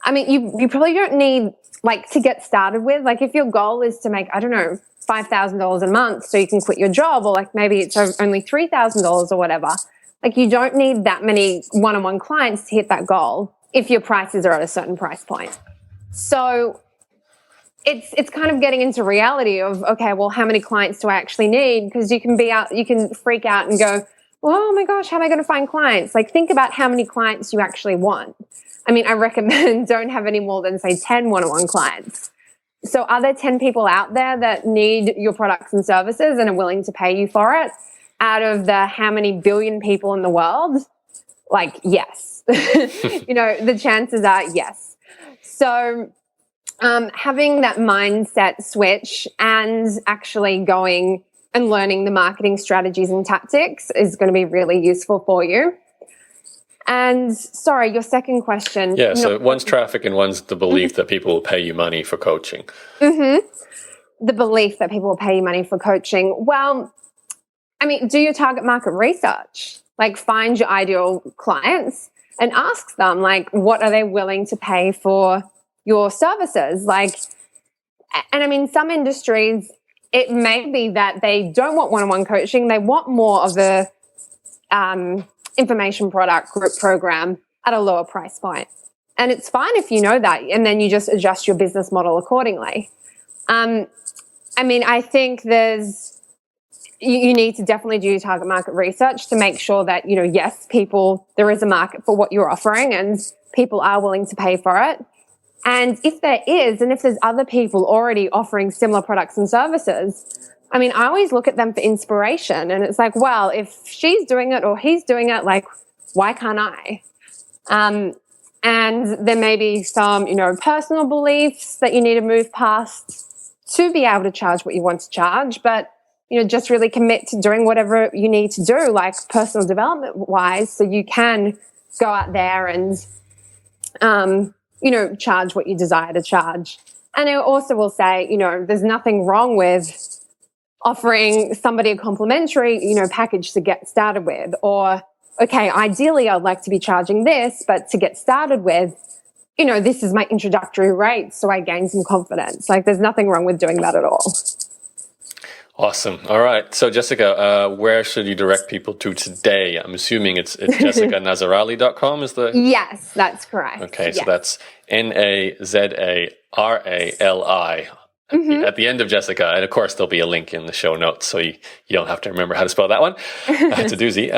I mean, you probably don't need, to get started with, if your goal is to make, I don't know, $5,000 a month so you can quit your job, or maybe it's only $3,000 or whatever. You don't need that many one-on-one clients to hit that goal if your prices are at a certain price point. So it's kind of getting into reality of, okay, well, how many clients do I actually need? Because you can freak out and go, well, oh my gosh, how am I going to find clients? Think about how many clients you actually want. I mean, I recommend don't have any more than, say, 10 one-on-one clients. So are there 10 people out there that need your products and services and are willing to pay you for it out of the how many billion people in the world? Yes. The chances are yes. So having that mindset switch and actually going and learning the marketing strategies and tactics is going to be really useful for you. And sorry, your second question. Yeah, so one's traffic and one's the belief that people will pay you money for coaching. The belief that people will pay you money for coaching. Well, I mean, do your target market research. Find your ideal clients and ask them, what are they willing to pay for your services? And I mean, some industries, it may be that they don't want one-on-one coaching. They want more of a information product group program at a lower price point. And it's fine if you know that, and then you just adjust your business model accordingly. I mean, I think you need to definitely do your target market research to make sure that, yes, there is a market for what you're offering and people are willing to pay for it. And if there is, and if there's other people already offering similar products and services, I mean, I always look at them for inspiration. And it's well, if she's doing it or he's doing it, why can't I? And there may be some, personal beliefs that you need to move past to be able to charge what you want to charge. But, just really commit to doing whatever you need to do, personal development wise, so you can go out there and, charge what you desire to charge. And I also will say, there's nothing wrong with offering somebody a complimentary, package to get started with, or, okay, ideally I'd like to be charging this, but to get started with, this is my introductory rate, so I gain some confidence. Like, there's nothing wrong with doing that at all. Awesome. All right. So, Jessica, where should you direct people to today? I'm assuming it's jessicanazarali.com is the... Yes, that's correct. Okay, yes. So that's Nazarali. At the end of Jessica, and of course there'll be a link in the show notes, so you don't have to remember how to spell that one. It's a doozy.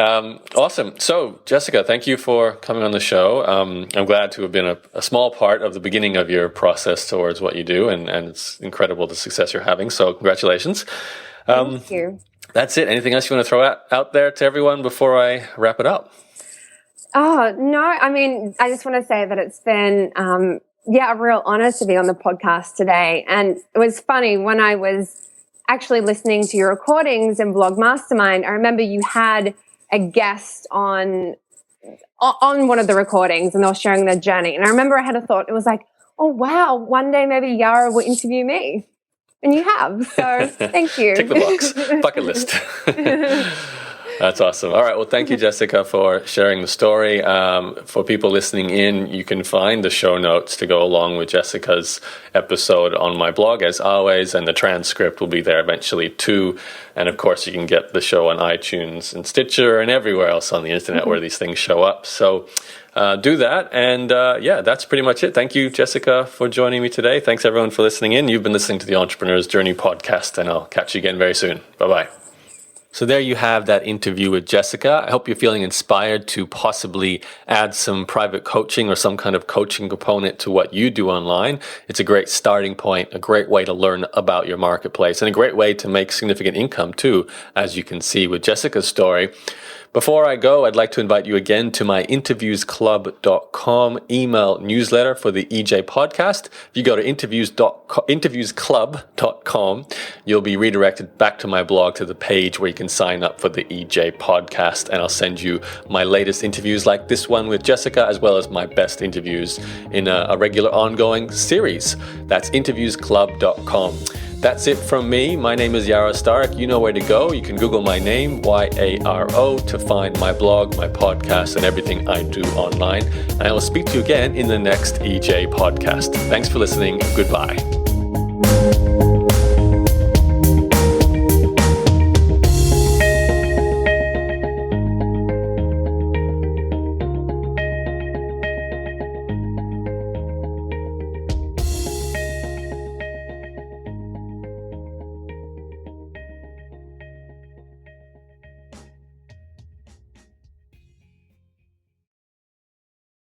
Awesome. So, Jessica, thank you for coming on the show. I'm glad to have been a small part of the beginning of your process towards what you do, and it's incredible the success you're having. So, congratulations. Thank you. That's it. Anything else you want to throw out there to everyone before I wrap it up? Oh, no. I mean, I just want to say that it's been... a real honor to be on the podcast today. And it was funny, when I was actually listening to your recordings in Blog Mastermind, I remember you had a guest on one of the recordings, and they were sharing their journey. And I remember I had a thought, it was like, oh, wow, one day maybe Yaro will interview me. And you have. So thank you. Tick the box. Bucket list. That's awesome. All right. Well, thank you, Jessica, for sharing the story. For people listening in, you can find the show notes to go along with Jessica's episode on my blog, as always, and the transcript will be there eventually too. And of course, you can get the show on iTunes and Stitcher and everywhere else on the internet where these things show up. So do that. And that's pretty much it. Thank you, Jessica, for joining me today. Thanks, everyone, for listening in. You've been listening to the Entrepreneur's Journey podcast, and I'll catch you again very soon. Bye-bye. So there you have that interview with Jessica. I hope you're feeling inspired to possibly add some private coaching or some kind of coaching component to what you do online. It's a great starting point, a great way to learn about your marketplace, and a great way to make significant income too, as you can see with Jessica's story. Before I go, I'd like to invite you again to my interviewsclub.com email newsletter for the EJ podcast. If you go to interviewsclub.com, you'll be redirected back to my blog to the page where you can sign up for the EJ podcast, and I'll send you my latest interviews like this one with Jessica, as well as my best interviews in a regular ongoing series. That's interviewsclub.com. That's it from me. My name is Yaro Starak. You know where to go. You can Google my name, Yaro, to find my blog, my podcast, and everything I do online. And I will speak to you again in the next EJ podcast. Thanks for listening. Goodbye.